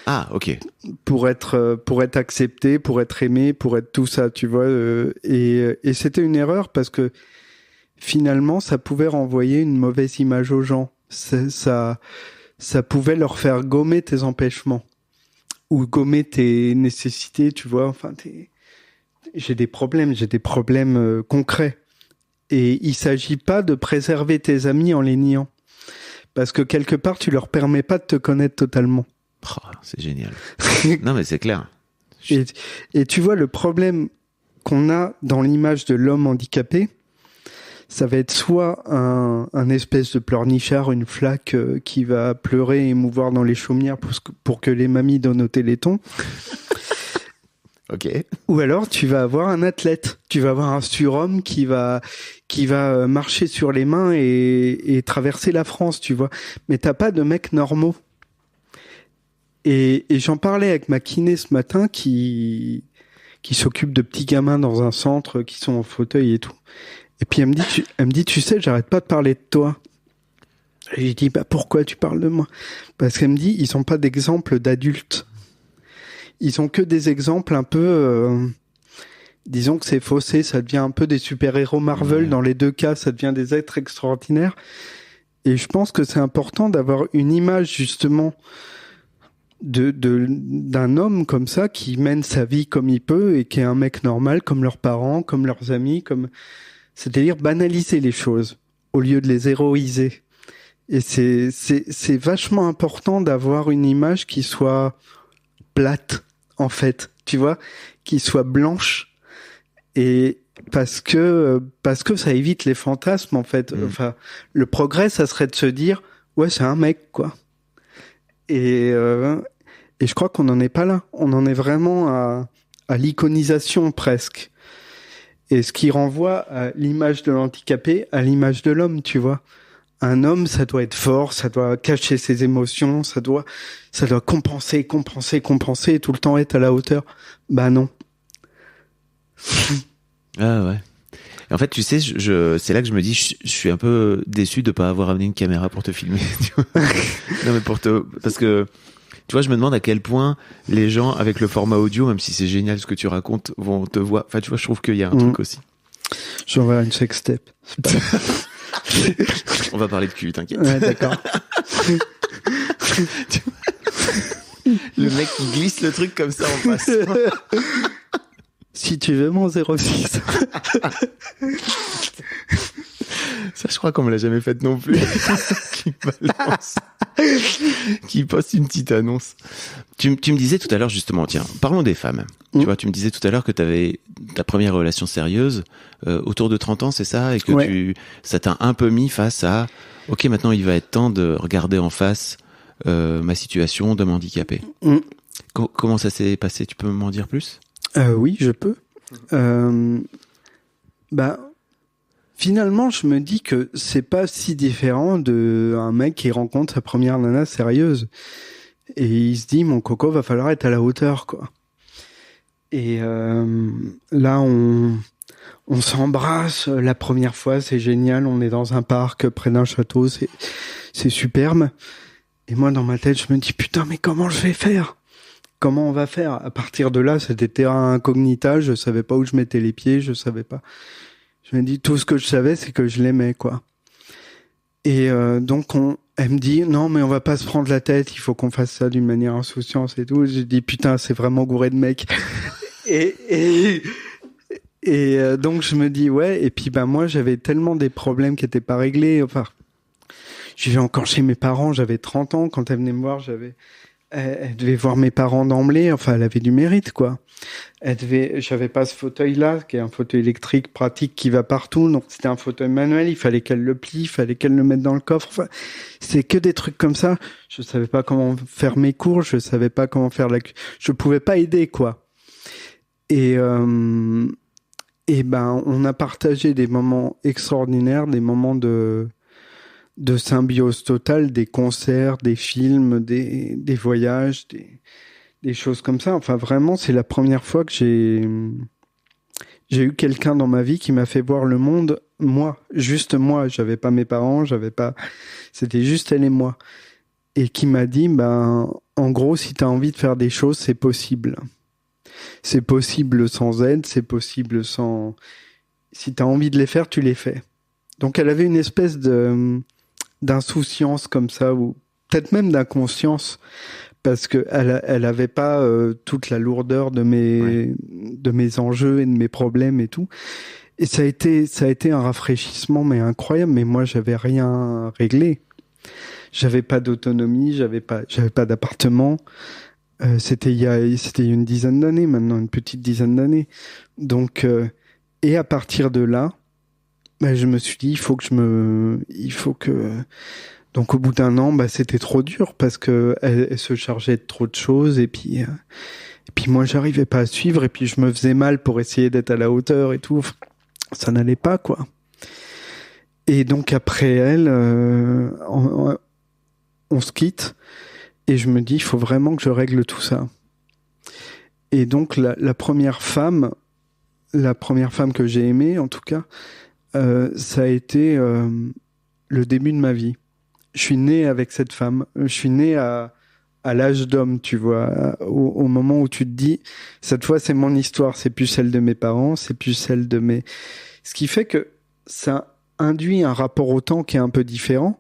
Ah, ok. Pour être accepté, pour être aimé, pour être tout ça, tu vois. Et c'était une erreur parce que finalement, ça pouvait renvoyer une mauvaise image aux gens. Ça pouvait leur faire gommer tes empêchements ou gommer tes nécessités, tu vois. Enfin, j'ai des problèmes concrets. Et il s'agit pas de préserver tes amis en les niant. Parce que quelque part, tu leur permets pas de te connaître totalement. Oh, c'est génial. Non, mais c'est clair. Et tu vois, le problème qu'on a dans l'image de l'homme handicapé, ça va être soit un espèce de pleurnichard, une flaque qui va pleurer et mouvoir dans les chaumières pour que les mamies donnent au téléthon. Ok. Ou alors tu vas avoir un athlète, tu vas avoir un surhomme qui va marcher sur les mains et traverser la France, tu vois. Mais t'as pas de mecs normaux. Et j'en parlais avec ma kiné ce matin qui s'occupe de petits gamins dans un centre qui sont en fauteuil et tout. Et puis elle me dit, tu sais, j'arrête pas de parler de toi. Et j'ai dit, bah pourquoi tu parles de moi? Parce qu'elle me dit, ils ont pas d'exemple d'adultes. Ils ont que des exemples un peu, disons que c'est faussé, ça devient un peu des super-héros Marvel. Ouais. Dans les deux cas, ça devient des êtres extraordinaires. Et je pense que c'est important d'avoir une image justement d'un homme comme ça qui mène sa vie comme il peut et qui est un mec normal comme leurs parents, comme leurs amis, c'est-à-dire banaliser les choses au lieu de les héroïser. Et c'est vachement important d'avoir une image qui soit plate, en fait, tu vois, qui soit blanche, et parce que ça évite les fantasmes, en fait. Enfin, le progrès, ça serait de se dire, ouais, c'est un mec, quoi. Et je crois qu'on n'en est pas là. On en est vraiment à l'iconisation, presque. Et ce qui renvoie à l'image de l'handicapé, à l'image de l'homme, tu vois. Un homme, ça doit être fort, ça doit cacher ses émotions, ça doit compenser, et tout le temps être à la hauteur. Bah non. Ah ouais. En fait, tu sais, c'est là que je me dis, je suis un peu déçu de pas avoir amené une caméra pour te filmer. Tu vois. Non mais parce que Tu vois, je me demande à quel point les gens avec le format audio, même si c'est génial ce que tu racontes, vont te voir. Enfin, tu vois, je trouve qu'il y a un truc aussi. J'enverrai une sextape. On va parler de cul, t'inquiète. Ouais, d'accord. Le mec qui glisse le truc comme ça en face. Si tu veux mon 06. Ça, je crois qu'on me l'a jamais fait non plus. Qui balance. Qui poste une petite annonce. Tu me disais tout à l'heure, justement, tiens, parlons des femmes. Tu vois, tu me disais tout à l'heure que tu avais ta première relation sérieuse autour de 30 ans, c'est ça? Et que ça t'a un peu mis face à, ok, maintenant il va être temps de regarder en face ma situation d'homme handicapé. Comment ça s'est passé? Tu peux m'en dire plus? Oui, je peux. Finalement, je me dis que c'est pas si différent de un mec qui rencontre sa première nana sérieuse. Et il se dit, mon coco, va falloir être à la hauteur, quoi. Et là, on s'embrasse la première fois, c'est génial. On est dans un parc près d'un château, c'est superbe. Et moi, dans ma tête, je me dis, putain, mais comment je vais faire? Comment on va faire? À partir de là, c'était terrain incognita, je savais pas où je mettais les pieds, je savais pas. Je me dis, tout ce que je savais, c'est que je l'aimais, quoi. Et donc, elle me dit, non, mais on va pas se prendre la tête, il faut qu'on fasse ça d'une manière insouciante et tout. J'ai dit, putain, c'est vraiment gouré de mecs. et donc, je me dis, ouais, et puis, moi, j'avais tellement des problèmes qui étaient pas réglés. Enfin, je vivais encore chez mes parents, j'avais 30 ans. Quand elle venait me voir, elle devait voir mes parents d'emblée. Enfin, elle avait du mérite, quoi. J'avais pas ce fauteuil-là, qui est un fauteuil électrique pratique qui va partout. Donc, c'était un fauteuil manuel. Il fallait qu'elle le plie, il fallait qu'elle le mette dans le coffre. Enfin, c'est que des trucs comme ça. Je savais pas comment faire mes cours. Je savais pas comment faire je pouvais pas aider, quoi. Et on a partagé des moments extraordinaires, des moments de symbiose totale, des concerts, des films, des voyages, des choses comme ça. Enfin, vraiment, c'est la première fois que j'ai eu quelqu'un dans ma vie qui m'a fait voir le monde, moi, juste moi. J'avais pas mes parents, c'était juste elle et moi. Et qui m'a dit, en gros, si t'as envie de faire des choses, c'est possible. C'est possible sans aide, c'est possible sans... Si t'as envie de les faire, tu les fais. Donc, elle avait une espèce d'insouciance comme ça, ou peut-être même d'inconscience, parce que elle avait pas toute la lourdeur de mes enjeux et de mes problèmes et tout. Et ça a été un rafraîchissement mais incroyable. Mais moi, j'avais rien réglé. J'avais pas d'autonomie, j'avais pas d'appartement. C'était il y a une dizaine d'années maintenant, une petite dizaine d'années. Donc et à partir de là, je me suis dit, il faut que donc au bout d'un an, c'était trop dur parce que elle se chargeait de trop de choses et puis moi j'arrivais pas à suivre et puis je me faisais mal pour essayer d'être à la hauteur et tout. Ça n'allait pas, quoi. Et donc après elle, on se quitte et je me dis, il faut vraiment que je règle tout ça. Et donc la première femme que j'ai aimée, en tout cas, ça a été le début de ma vie. Je suis né avec cette femme. Je suis né à l'âge d'homme, tu vois, au moment où tu te dis, cette fois c'est mon histoire, c'est plus celle de mes parents, c'est plus celle de mes... Ce qui fait que ça induit un rapport au temps qui est un peu différent,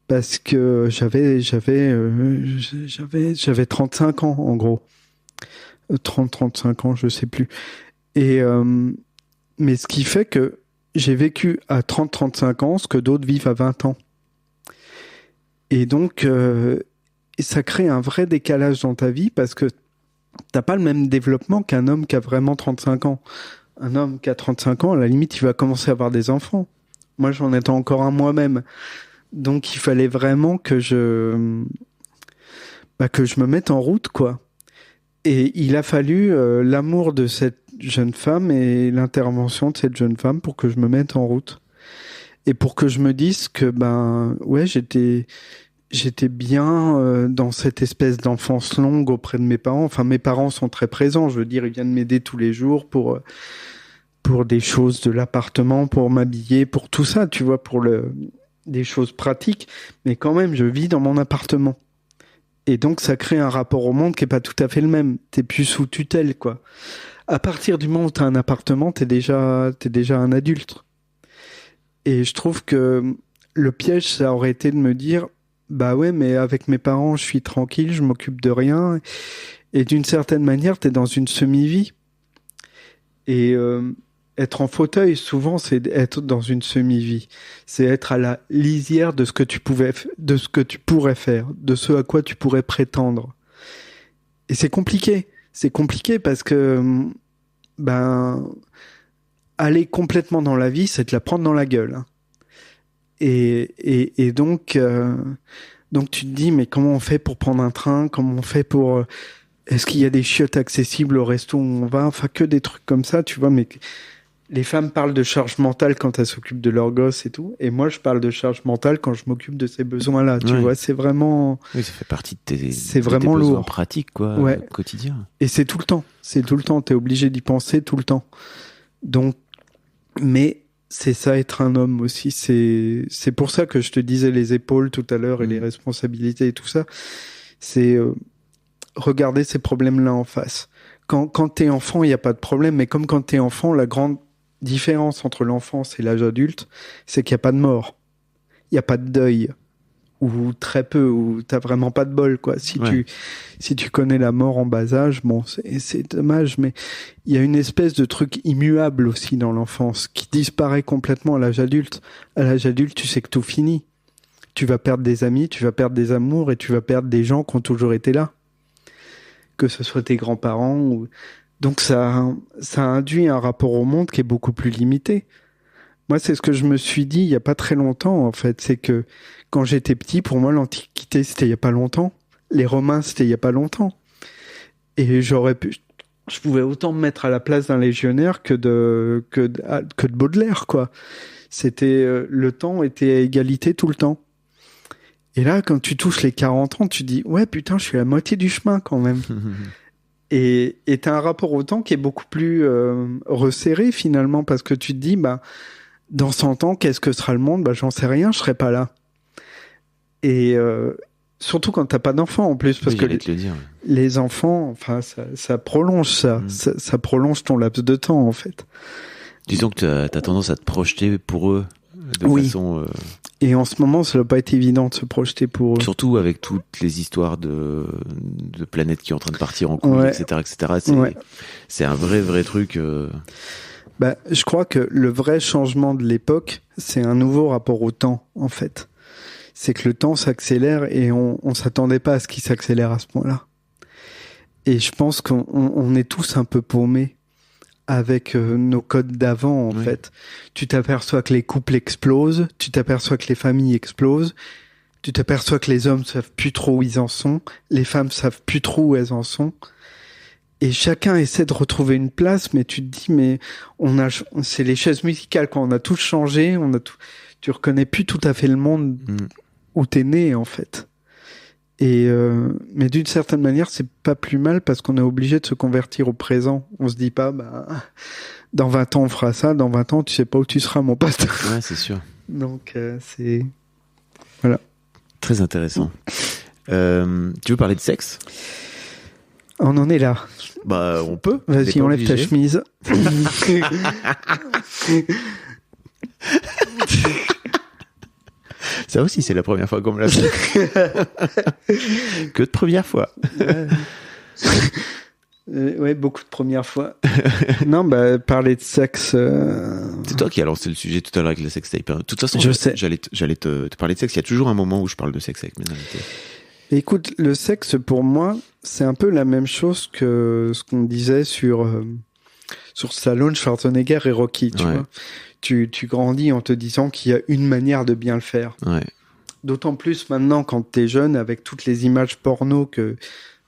parce que j'avais 35 ans, en gros. 35 ans, je sais plus. Et mais ce qui fait que j'ai vécu à 30-35 ans ce que d'autres vivent à 20 ans. Et donc, ça crée un vrai décalage dans ta vie parce que t'as pas le même développement qu'un homme qui a vraiment 35 ans. Un homme qui a 35 ans, à la limite, il va commencer à avoir des enfants. Moi, j'en étais encore un moi-même. Donc, il fallait vraiment que je me mette en route, quoi. Et il a fallu l'amour de cette jeune femme et l'intervention de cette jeune femme pour que je me mette en route. Et pour que je me dise que, j'étais bien dans cette espèce d'enfance longue auprès de mes parents. Enfin, mes parents sont très présents. Je veux dire, ils viennent m'aider tous les jours pour des choses de l'appartement, pour m'habiller, pour tout ça, tu vois, des choses pratiques. Mais quand même, je vis dans mon appartement. Et donc, ça crée un rapport au monde qui est pas tout à fait le même. T'es plus sous tutelle, quoi. À partir du moment où t'as un appartement, t'es déjà un adulte. Et je trouve que le piège, ça aurait été de me dire, bah ouais, mais avec mes parents, je suis tranquille, je m'occupe de rien. Et d'une certaine manière, t'es dans une semi-vie. Et être en fauteuil, souvent, c'est être dans une semi-vie. C'est être à la lisière de ce que tu pourrais faire, de ce à quoi tu pourrais prétendre. Et c'est compliqué. C'est compliqué parce que, aller complètement dans la vie, c'est te la prendre dans la gueule. Et donc tu te dis, mais comment on fait pour prendre un train? Comment on fait pour... Est-ce qu'il y a des chiottes accessibles au resto où on va? Enfin, que des trucs comme ça, tu vois, mais... Les femmes parlent de charge mentale quand elles s'occupent de leurs gosses et tout. Et moi, je parle de charge mentale quand je m'occupe de ces besoins-là. Tu vois, c'est vraiment... Oui, ça fait partie de tes, c'est vraiment tes besoins lourd. pratiques, quoi, quotidien. Et c'est tout le temps. C'est tout le temps. T'es obligé d'y penser tout le temps. Donc, mais c'est ça, être un homme aussi. C'est pour ça que je te disais les épaules tout à l'heure et les responsabilités et tout ça. C'est regarder ces problèmes-là en face. Quand t'es enfant, il n'y a pas de problème. Mais comme quand t'es enfant, la grande différence entre l'enfance et l'âge adulte, c'est qu'il n'y a pas de mort. Il n'y a pas de deuil. Ou très peu, ou t'as vraiment pas de bol, quoi. Si tu connais la mort en bas âge, bon, c'est dommage, mais il y a une espèce de truc immuable aussi dans l'enfance, qui disparaît complètement à l'âge adulte. À l'âge adulte, tu sais que tout finit. Tu vas perdre des amis, tu vas perdre des amours, et tu vas perdre des gens qui ont toujours été là. Que ce soit tes grands-parents ou... Donc ça induit un rapport au monde qui est beaucoup plus limité. Moi, c'est ce que je me suis dit il y a pas très longtemps, en fait. C'est que quand j'étais petit, pour moi, l'Antiquité, c'était il y a pas longtemps. Les Romains, c'était il y a pas longtemps. Et je pouvais autant me mettre à la place d'un légionnaire que de Baudelaire, quoi. C'était, le temps était à égalité tout le temps. Et là, quand tu touches les 40 ans, tu dis, ouais, putain, je suis à la moitié du chemin, quand même. Et t'as un rapport au temps qui est beaucoup plus resserré finalement, parce que tu te dis, dans 100 ans, qu'est-ce que sera le monde? J'en sais rien, je serai pas là. Et surtout quand t'as pas d'enfants en plus, parce que les enfants, enfin, ça prolonge ça. Ça prolonge ton laps de temps en fait. Disons que t'as tendance à te projeter pour eux de façon... Et en ce moment, ça doit pas être évident de se projeter pour eux. Surtout avec toutes les histoires de planètes qui sont en train de partir en couille, etc. C'est un vrai truc. Je crois que le vrai changement de l'époque, c'est un nouveau rapport au temps, en fait. C'est que le temps s'accélère et on s'attendait pas à ce qu'il s'accélère à ce point-là. Et je pense qu'on est tous un peu paumés avec nos codes d'avant, en fait. Tu t'aperçois que les couples explosent, tu t'aperçois que les familles explosent, tu t'aperçois que les hommes savent plus trop où ils en sont, les femmes savent plus trop où elles en sont. Et chacun essaie de retrouver une place, mais tu te dis, mais c'est les chaises musicales, quoi. On a tous changé, tu reconnais plus tout à fait le monde où t'es né, en fait. Et mais d'une certaine manière, c'est pas plus mal parce qu'on est obligé de se convertir au présent. On se dit pas, dans 20 ans on fera ça, dans 20 ans tu sais pas où tu seras, mon pote. Ouais, c'est sûr. Donc c'est voilà. Très intéressant. Tu veux parler de sexe? On en est là. On peut. Vas-y, enlève ta chemise. Ça aussi, c'est la première fois qu'on me l'a fait. Que de première fois. Ouais, beaucoup de premières fois. Non, parler de sexe... C'est toi qui as lancé le sujet tout à l'heure avec le sextape. De toute façon, je sais. J'allais te parler de sexe. Il y a toujours un moment où je parle de sexe avec mes invités. Écoute, le sexe, pour moi, c'est un peu la même chose que ce qu'on disait sur Stallone, Schwarzenegger et Rocky, tu vois. Tu grandis en te disant qu'il y a une manière de bien le faire. Ouais. D'autant plus maintenant quand t'es jeune, avec toutes les images porno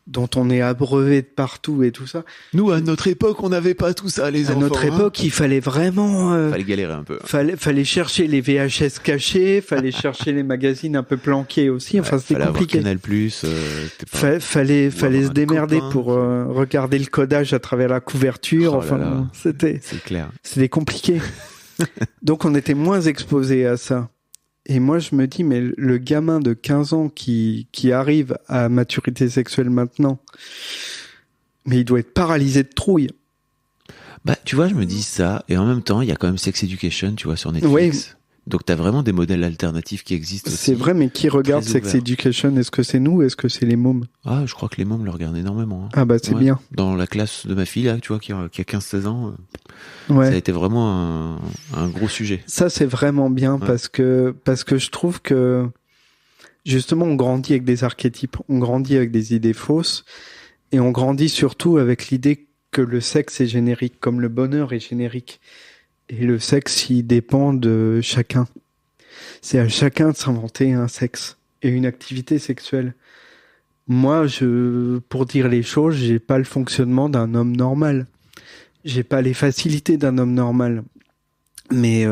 dont on est abreuvé de partout et tout ça. Nous, à notre époque, on n'avait pas tout ça, les enfants. À notre époque, il fallait vraiment... fallait galérer un peu. Fallait chercher les VHS cachés, fallait chercher les magazines un peu planqués aussi. Enfin, c'était compliqué. Canal+. Fallait se démerder pour regarder le codage à travers la couverture. C'est clair. C'était compliqué. Donc, on était moins exposés à ça. Et moi, je me dis, mais le gamin de 15 ans qui arrive à maturité sexuelle maintenant, mais il doit être paralysé de trouille. Bah, tu vois, je me dis ça, et en même temps, il y a quand même Sex Education, tu vois, sur Netflix. Oui. Donc, t'as vraiment des modèles alternatifs qui existent aussi. C'est vrai, mais qui regarde Sex Education? Est-ce que c'est nous? Est-ce que c'est les mômes? Ah, je crois que les mômes le regardent énormément. Hein. Ah bah, c'est bien. Dans la classe de ma fille, là, tu vois, qui a 15-16 ans, ça a été vraiment un gros sujet. Ça, c'est vraiment bien parce que je trouve que, justement, on grandit avec des archétypes, on grandit avec des idées fausses, et on grandit surtout avec l'idée que le sexe est générique, comme le bonheur est générique. Et le sexe, il dépend de chacun. C'est à chacun de s'inventer un sexe et une activité sexuelle. Moi, pour dire les choses, j'ai pas le fonctionnement d'un homme normal. J'ai pas les facilités d'un homme normal. Mais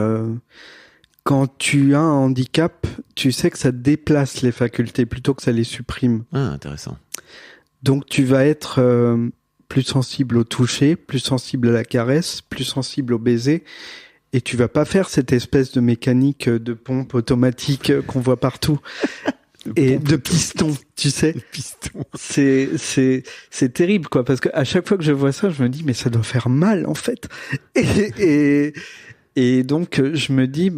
quand tu as un handicap, tu sais que ça déplace les facultés plutôt que ça les supprime. Ah, intéressant. Donc tu vas être plus sensible au toucher, plus sensible à la caresse, plus sensible au baiser, et tu vas pas faire cette espèce de mécanique de pompe automatique qu'on voit partout. De piston, tu sais. De piston. C'est terrible, quoi, parce que à chaque fois que je vois ça, je me dis, mais ça doit faire mal, en fait. Et donc, je me dis,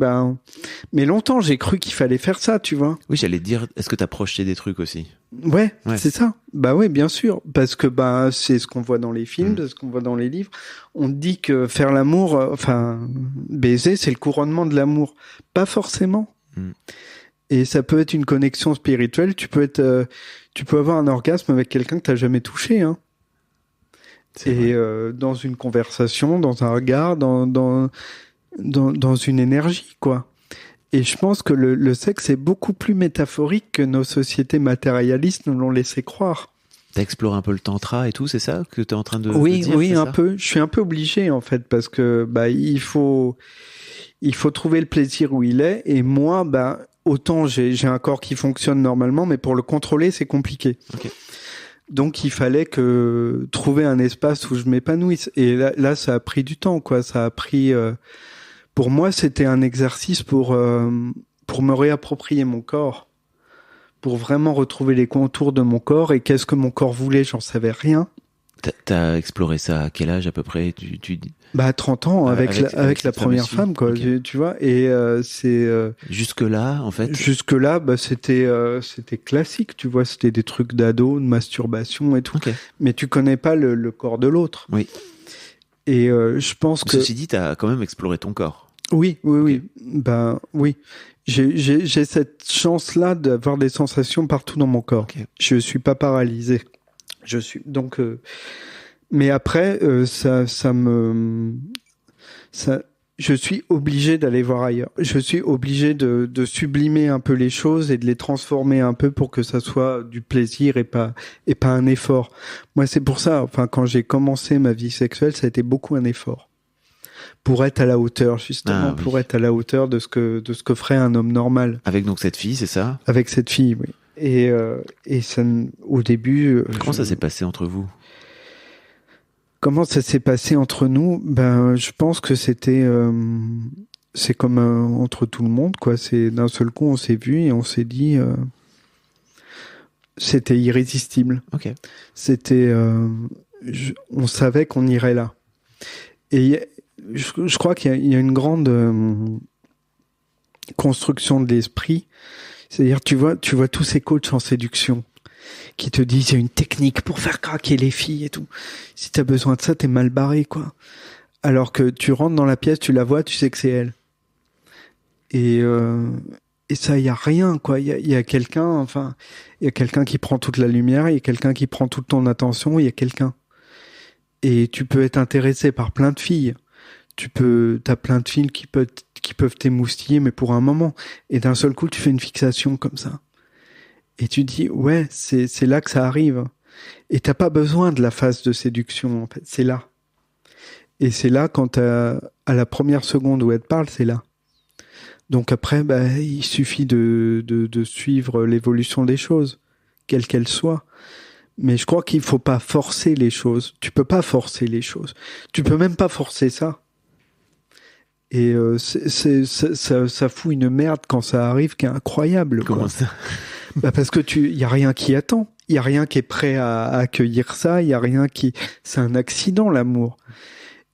mais longtemps, j'ai cru qu'il fallait faire ça, tu vois. Oui, j'allais te dire, est-ce que t'as projeté des trucs aussi? Ouais, c'est ça. Bah ouais, bien sûr. Parce que, c'est ce qu'on voit dans les films, c'est ce qu'on voit dans les livres. On dit que faire l'amour, baiser, c'est le couronnement de l'amour. Pas forcément. Et ça peut être une connexion spirituelle. Tu peux avoir un orgasme avec quelqu'un que t'as jamais touché, hein. Et dans une conversation, dans un regard, dans une énergie, quoi. Et je pense que le sexe est beaucoup plus métaphorique que nos sociétés matérialistes nous l'ont laissé croire. T'as exploré un peu le tantra et tout, c'est ça que t'es en train de dire? Oui, un peu. Je suis un peu obligé, en fait, parce que il faut trouver le plaisir où il est. Et moi, autant j'ai un corps qui fonctionne normalement, mais pour le contrôler, c'est compliqué. Okay. Donc il fallait trouver un espace où je m'épanouisse. Et là, ça a pris du temps, quoi. Ça a pris. Pour moi, c'était un exercice pour me réapproprier mon corps, pour vraiment retrouver les contours de mon corps et qu'est-ce que mon corps voulait. J'en savais rien. T'as exploré ça à quel âge à peu près? Tu 30 ans avec la première femme, quoi. Okay. Tu vois. Et c'est jusque là, en fait. Jusque là, c'était classique, tu vois. C'était des trucs d'ado, de masturbation et tout. Okay. Mais tu connais pas le corps de l'autre. Oui. Et je pense que. Ceci dit, t'as quand même exploré ton corps. Oui. Oui. J'ai cette chance-là d'avoir des sensations partout dans mon corps. Okay. Je suis pas paralysé. Je suis donc. Mais après, je suis obligé d'aller voir ailleurs. Je suis obligé de sublimer un peu les choses et de les transformer un peu pour que ça soit du plaisir et pas un effort. Moi, c'est pour ça. Enfin, quand j'ai commencé ma vie sexuelle, ça a été beaucoup un effort pour être à la hauteur, justement, pour être à la hauteur de ce que ferait un homme normal. Avec donc cette fille, c'est ça? Avec cette fille, oui. Et ça, au début. Comment ça s'est passé entre vous? Comment ça s'est passé entre nous? Je pense que c'est comme entre tout le monde, quoi. C'est d'un seul coup, on s'est vu et on s'est dit, c'était irrésistible. Ok. C'était, on savait qu'on irait là. Et je crois qu'il y a une grande construction de l'esprit. C'est-à-dire, tu vois tous ces coachs en séduction qui te disent il y a une technique pour faire craquer les filles et tout. Si t'as besoin de ça, t'es mal barré, quoi. Alors que tu rentres dans la pièce, tu la vois, tu sais que c'est elle. Et ça, il y a rien, quoi. Il y a quelqu'un, il y a quelqu'un qui prend toute la lumière, il y a quelqu'un qui prend toute ton attention, il y a quelqu'un. Et tu peux être intéressé par plein de filles. T'as plein de filles qui peuvent t'émoustiller, mais pour un moment. Et d'un seul coup, tu fais une fixation comme ça. Et tu dis, ouais, c'est là que ça arrive. Et t'as pas besoin de la phase de séduction, en fait. C'est là. Et c'est là, quand à la première seconde où elle te parle, c'est là. Donc après, il suffit de suivre l'évolution des choses, quelle qu'elle soit. Mais je crois qu'il faut pas forcer les choses. Tu peux pas forcer les choses. Tu peux même pas forcer ça. Et ça fout une merde quand ça arrive qui est incroyable. Comment ça? Parce que y a rien qui attend. Il y a rien qui est prêt à accueillir ça. Il y a rien qui... C'est un accident, l'amour.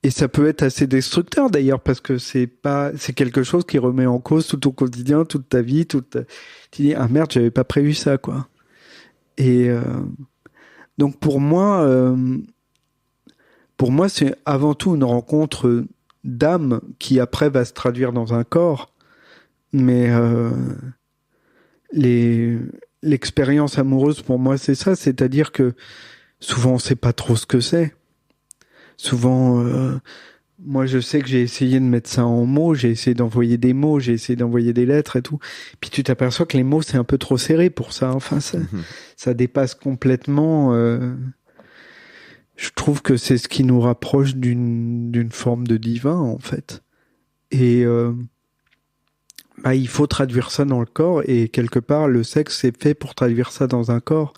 Et ça peut être assez destructeur d'ailleurs, parce que c'est quelque chose qui remet en cause tout ton quotidien, toute ta vie, tu dis, ah merde, j'avais pas prévu ça, quoi. Et donc pour moi, c'est avant tout une rencontre d'âme qui après va se traduire dans un corps. Mais l'expérience amoureuse pour moi c'est ça, c'est-à-dire que souvent on sait pas trop ce que c'est. Souvent, moi je sais que j'ai essayé de mettre ça en mots, j'ai essayé d'envoyer des mots, j'ai essayé d'envoyer des lettres et tout. Puis tu t'aperçois que les mots c'est un peu trop serré pour ça. Enfin, ça dépasse complètement. Je trouve que c'est ce qui nous rapproche d'une forme de divin en fait. Et il faut traduire ça dans le corps et quelque part le sexe c'est fait pour traduire ça dans un corps.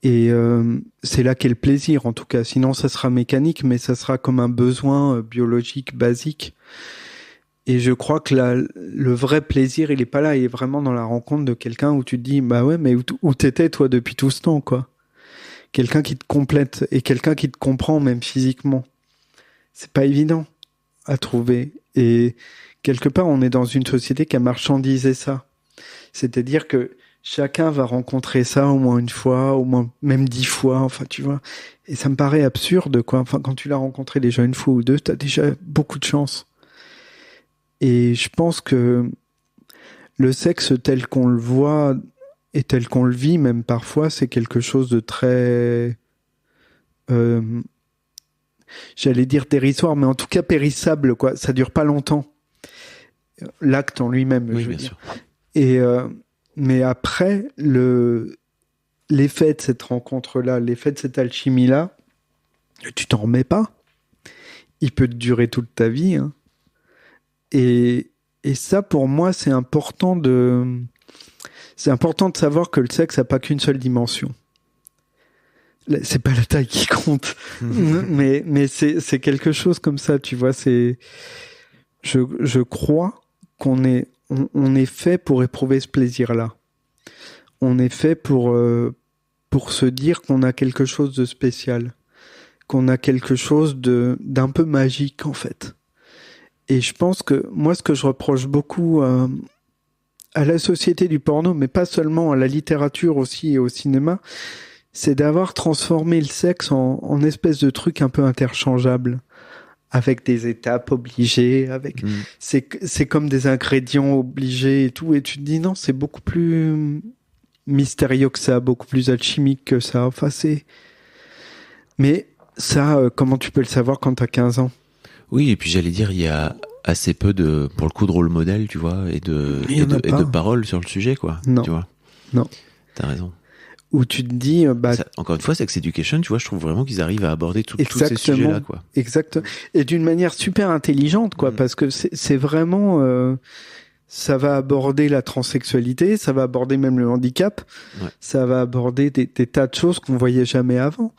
Et c'est là qu'est le plaisir, en tout cas. Sinon, ça sera mécanique, mais ça sera comme un besoin biologique basique. Et je crois que le vrai plaisir, il est pas là. Il est vraiment dans la rencontre de quelqu'un où tu te dis, bah ouais, mais où t'étais, toi, depuis tout ce temps, quoi. Quelqu'un qui te complète et quelqu'un qui te comprend, même physiquement. C'est pas évident à trouver. Et quelque part, on est dans une société qui a marchandisé ça. C'est-à-dire que chacun va rencontrer ça au moins une fois, au moins même 10 fois, enfin tu vois. Et ça me paraît absurde, quoi. Enfin, quand tu l'as rencontré déjà une fois ou deux, t'as déjà beaucoup de chance. Et je pense que le sexe tel qu'on le voit et tel qu'on le vit, même parfois, c'est quelque chose de très... j'allais dire dérisoire, mais en tout cas périssable, quoi. Ça dure pas longtemps. L'acte en lui-même, oui, je veux bien dire. sûr. Et... mais après, l'effet de cette rencontre-là, l'effet de cette alchimie-là, tu t'en remets pas. Il peut te durer toute ta vie. Hein. Et ça, pour moi, c'est important de savoir que le sexe n'a pas qu'une seule dimension. C'est pas la taille qui compte. mais c'est quelque chose comme ça, tu vois. Je crois qu'on est fait pour éprouver ce plaisir-là. On est fait pour se dire qu'on a quelque chose de spécial, qu'on a quelque chose d'un peu magique, en fait. Et je pense que, moi, ce que je reproche beaucoup à la société du porno, mais pas seulement à la littérature aussi et au cinéma, c'est d'avoir transformé le sexe en espèce de truc un peu interchangeable. Avec des étapes obligées, c'est comme des ingrédients obligés et tout, et tu te dis non, c'est beaucoup plus mystérieux que ça, beaucoup plus alchimique que ça, enfin mais ça, comment tu peux le savoir quand t'as 15 ans? Oui, et puis j'allais dire, il y a assez peu pour le coup, de rôle modèle, tu vois, et de paroles sur le sujet, quoi. Non. Tu vois. Non. T'as raison. Où tu te dis... encore une fois, Sex Education, tu vois, je trouve vraiment qu'ils arrivent à aborder tous ces sujets-là, quoi. Exactement. Et d'une manière super intelligente, quoi, parce que c'est vraiment... ça va aborder la transsexualité, ça va aborder même le handicap, ça va aborder des tas de choses qu'on voyait jamais avant.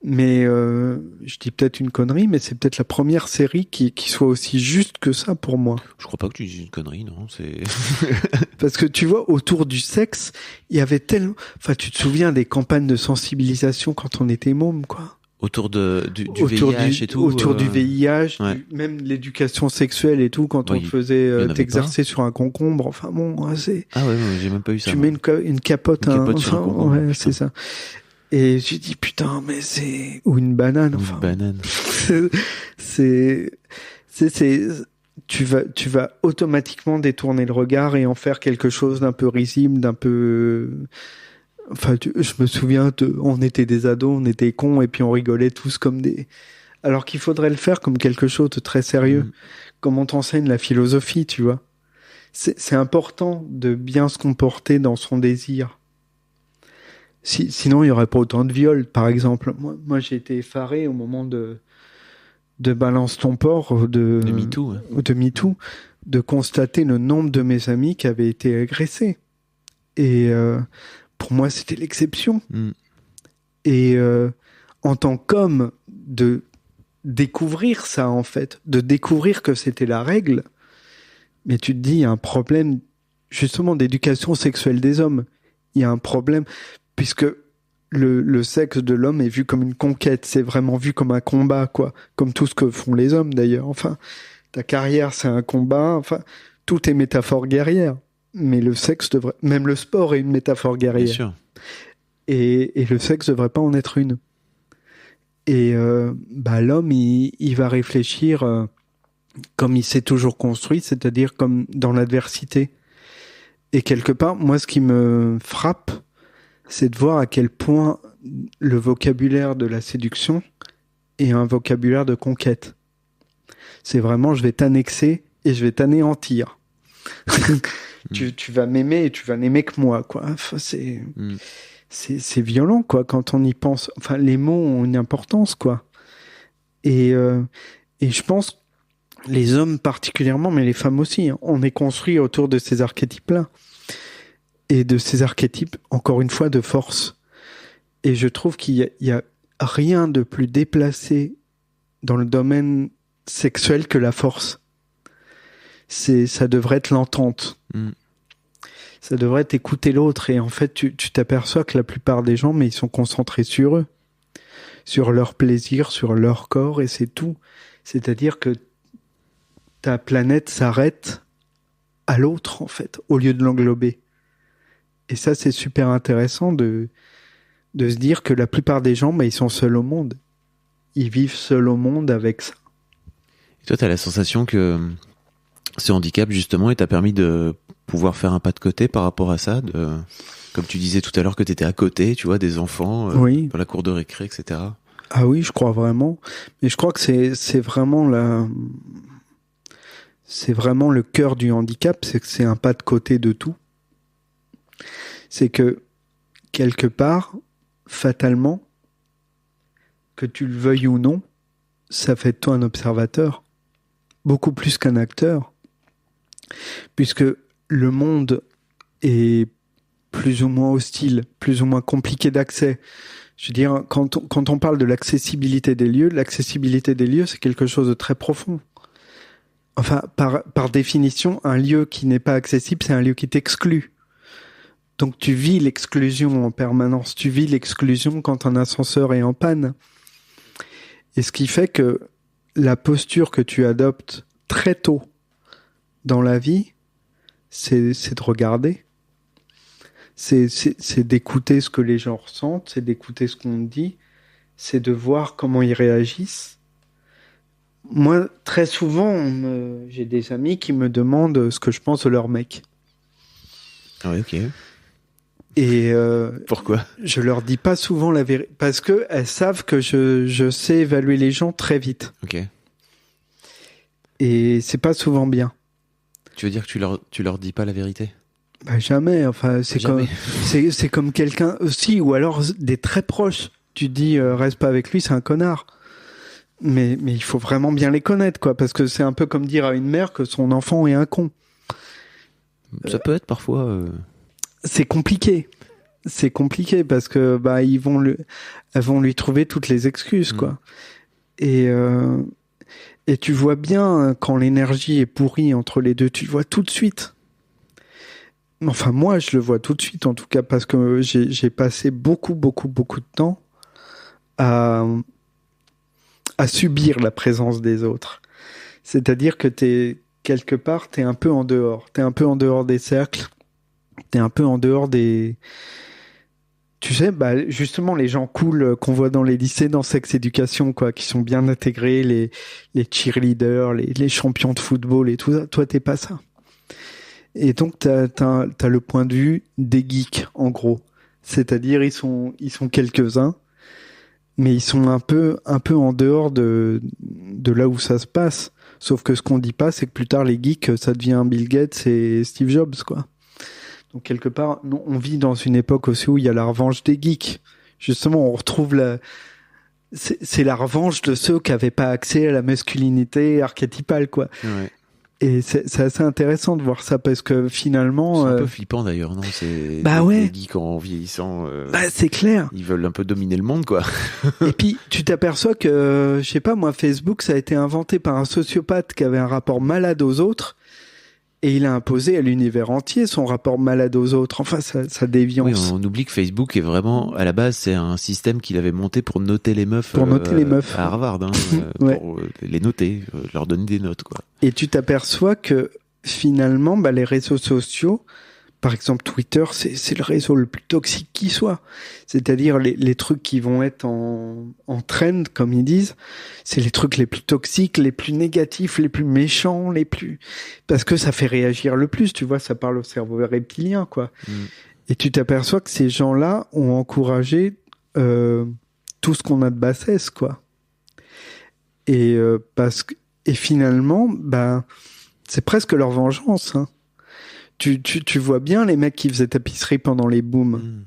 Mais je dis peut-être une connerie, mais c'est peut-être la première série qui soit aussi juste que ça pour moi. Je crois pas que tu dises une connerie, non. Parce que tu vois, autour du sexe, il y avait tellement... Enfin, tu te souviens des campagnes de sensibilisation quand on était môme, quoi. Autour du VIH et tout. Autour du VIH, même l'éducation sexuelle et tout, quand on te faisait t'exercer sur un concombre. Enfin bon, c'est... Ah ouais, j'ai même pas eu ça. Tu mets une capote, sur un concombre. Ouais, c'est ça. Et j'ai dit, putain, mais c'est... Ou une banane, enfin. Une banane. Tu vas automatiquement détourner le regard et en faire quelque chose d'un peu risible, d'un peu... Enfin, je me souviens, on était des ados, on était cons, et puis on rigolait tous comme des... Alors qu'il faudrait le faire comme quelque chose de très sérieux. Comme on t'enseigne la philosophie, tu vois. C'est important de bien se comporter dans son désir. Sinon, il n'y aurait pas autant de viols, par exemple. Moi, j'ai été effaré au moment de Balance ton porc, de MeToo, de MeToo, de constater le nombre de mes amis qui avaient été agressés. Et pour moi, c'était l'exception. Et en tant qu'homme de découvrir ça, en fait, de découvrir que c'était la règle. Mais tu te dis, il y a un problème, justement, d'éducation sexuelle des hommes. Il y a un problème, puisque le sexe de l'homme est vu comme une conquête, c'est vraiment vu comme un combat, quoi. Comme tout ce que font les hommes, d'ailleurs. Enfin, ta carrière, c'est un combat. Enfin, tout est métaphore guerrière. Mais le sexe devrait... Même le sport est une métaphore guerrière. Bien sûr. Et le sexe devrait pas en être une. Et l'homme, il va réfléchir comme il s'est toujours construit, c'est-à-dire comme dans l'adversité. Et quelque part, moi, ce qui me frappe, c'est de voir à quel point le vocabulaire de la séduction est un vocabulaire de conquête. C'est vraiment, je vais t'annexer et je vais t'anéantir. Tu vas m'aimer et tu vas n'aimer que moi, quoi. Enfin, c'est violent, quoi, quand on y pense. Enfin, les mots ont une importance, quoi. Et je pense, les hommes particulièrement, mais les femmes aussi, hein, on est construit autour de ces archétypes-là. Et de ces archétypes, encore une fois, de force. Et je trouve qu'il y a rien de plus déplacé dans le domaine sexuel que la force. Ça devrait être l'entente. Ça devrait être écouter l'autre. Et en fait, tu t'aperçois que la plupart des gens, mais ils sont concentrés sur eux, sur leur plaisir, sur leur corps, et c'est tout. C'est-à-dire que ta planète s'arrête à l'autre, en fait, au lieu de l'englober. Et ça, c'est super intéressant de se dire que la plupart des gens, ils sont seuls au monde. Ils vivent seuls au monde avec ça. Et toi, tu as la sensation que ce handicap, justement, il t'a permis de pouvoir faire un pas de côté par rapport à ça, comme tu disais tout à l'heure que tu étais à côté, tu vois, des enfants, oui. Dans la cour de récré, etc. Ah oui, je crois vraiment. Mais je crois que c'est vraiment le cœur du handicap, c'est que c'est un pas de côté de tout. C'est que, quelque part, fatalement, que tu le veuilles ou non, ça fait de toi un observateur, beaucoup plus qu'un acteur, puisque le monde est plus ou moins hostile, plus ou moins compliqué d'accès. Je veux dire, quand on parle de l'accessibilité des lieux, c'est quelque chose de très profond. Enfin, par définition, un lieu qui n'est pas accessible, c'est un lieu qui t'exclut. Donc tu vis l'exclusion en permanence, tu vis l'exclusion quand un ascenseur est en panne. Et ce qui fait que la posture que tu adoptes très tôt dans la vie, c'est de regarder. C'est d'écouter ce que les gens ressentent, c'est d'écouter ce qu'on dit, c'est de voir comment ils réagissent. Moi, très souvent, j'ai des amis qui me demandent ce que je pense de leur mec. Ah oui, ok. Et pourquoi ? Je leur dis pas souvent la vérité parce que elles savent que je sais évaluer les gens très vite. Ok. Et c'est pas souvent bien. Tu veux dire que tu leur dis pas la vérité ? Bah jamais. Enfin, c'est comme quelqu'un aussi, ou alors des très proches. Tu dis reste pas avec lui, c'est un connard. Mais il faut vraiment bien les connaître, quoi, parce que c'est un peu comme dire à une mère que son enfant est un con. Ça peut être parfois. C'est compliqué. C'est compliqué parce que elles vont lui trouver toutes les excuses, quoi. Et tu vois bien quand l'énergie est pourrie entre les deux, tu le vois tout de suite. Enfin, moi, je le vois tout de suite, en tout cas, parce que j'ai passé beaucoup de temps à subir la présence des autres. C'est-à-dire que quelque part, t'es un peu en dehors. T'es un peu en dehors des cercles. T'es un peu en dehors des... Tu sais, justement, les gens cool qu'on voit dans les lycées, dans Sex Education, quoi, qui sont bien intégrés, les cheerleaders, les champions de football et tout ça. Toi, t'es pas ça. Et donc, t'as le point de vue des geeks, en gros. C'est-à-dire, ils sont quelques-uns, mais ils sont un peu en dehors de là où ça se passe. Sauf que ce qu'on dit pas, c'est que plus tard, les geeks, ça devient Bill Gates et Steve Jobs, quoi. Donc, quelque part, on vit dans une époque aussi où il y a la revanche des geeks. Justement, on retrouve c'est la revanche de ceux qui n'avaient pas accès à la masculinité archétypale, quoi. Ouais. Et c'est assez intéressant de voir ça parce que finalement... C'est un peu flippant d'ailleurs, non? C'est ouais. Les geeks en vieillissant. C'est clair. Ils veulent un peu dominer le monde, quoi. Et puis, tu t'aperçois que, je sais pas, moi, Facebook, ça a été inventé par un sociopathe qui avait un rapport malade aux autres. Et il a imposé à l'univers entier son rapport malade aux autres. Enfin, sa déviance. Oui, on oublie que Facebook est vraiment, à la base, c'est un système qu'il avait monté pour noter les meufs. Pour noter les meufs. À Harvard, hein, ouais. Pour les noter, leur donner des notes, quoi. Et tu t'aperçois que, finalement, les réseaux sociaux, par exemple Twitter, c'est le réseau le plus toxique qui soit. C'est-à-dire les trucs qui vont être en trend, comme ils disent, c'est les trucs les plus toxiques, les plus négatifs, les plus méchants, les plus... Parce que ça fait réagir le plus, tu vois, ça parle au cerveau reptilien, quoi. Et tu t'aperçois que ces gens-là ont encouragé tout ce qu'on a de bassesse, quoi. Et finalement, c'est presque leur vengeance, hein. Tu vois bien les mecs qui faisaient tapisserie pendant les booms.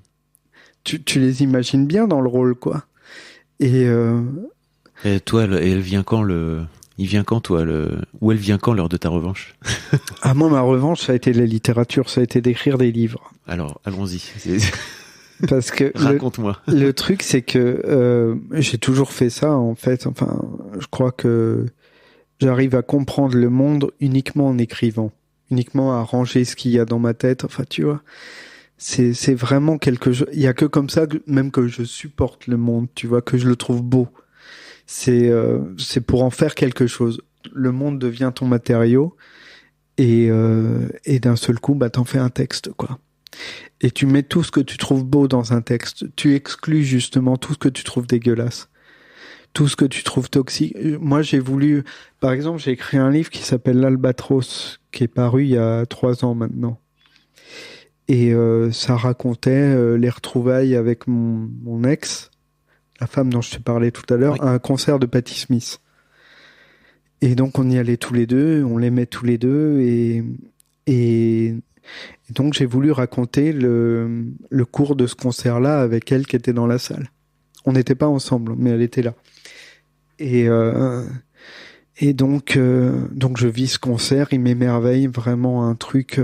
Tu les imagines bien dans le rôle, quoi. Et toi, elle vient quand il vient quand, toi, ou elle vient quand, l'heure de ta revanche? Ah, moi, ma revanche, ça a été la littérature, ça a été d'écrire des livres. Alors, allons-y. Parce que raconte-moi. Le truc, c'est que j'ai toujours fait ça, en fait. Enfin, je crois que j'arrive à comprendre le monde uniquement en écrivant. Uniquement à ranger ce qu'il y a dans ma tête. Enfin, tu vois, c'est vraiment quelque chose. Il y a que comme ça, même que je supporte le monde, tu vois, que je le trouve beau. C'est pour en faire quelque chose. Le monde devient ton matériau et d'un seul coup, t'en fais un texte, quoi. Et tu mets tout ce que tu trouves beau dans un texte. Tu exclus justement tout ce que tu trouves dégueulasse. Tout ce que tu trouves toxique. Moi, j'ai voulu... Par exemple, j'ai écrit un livre qui s'appelle L'Albatros, qui est paru il y a 3 ans maintenant. Et ça racontait les retrouvailles avec mon ex, la femme dont je te parlais tout à l'heure, oui, à un concert de Patti Smith. Et donc, on y allait tous les deux, on l'aimait tous les deux, et donc, j'ai voulu raconter le cours de ce concert-là avec elle qui était dans la salle. On n'était pas ensemble, mais elle était là. Et donc je vis ce concert, il m'émerveille, vraiment un truc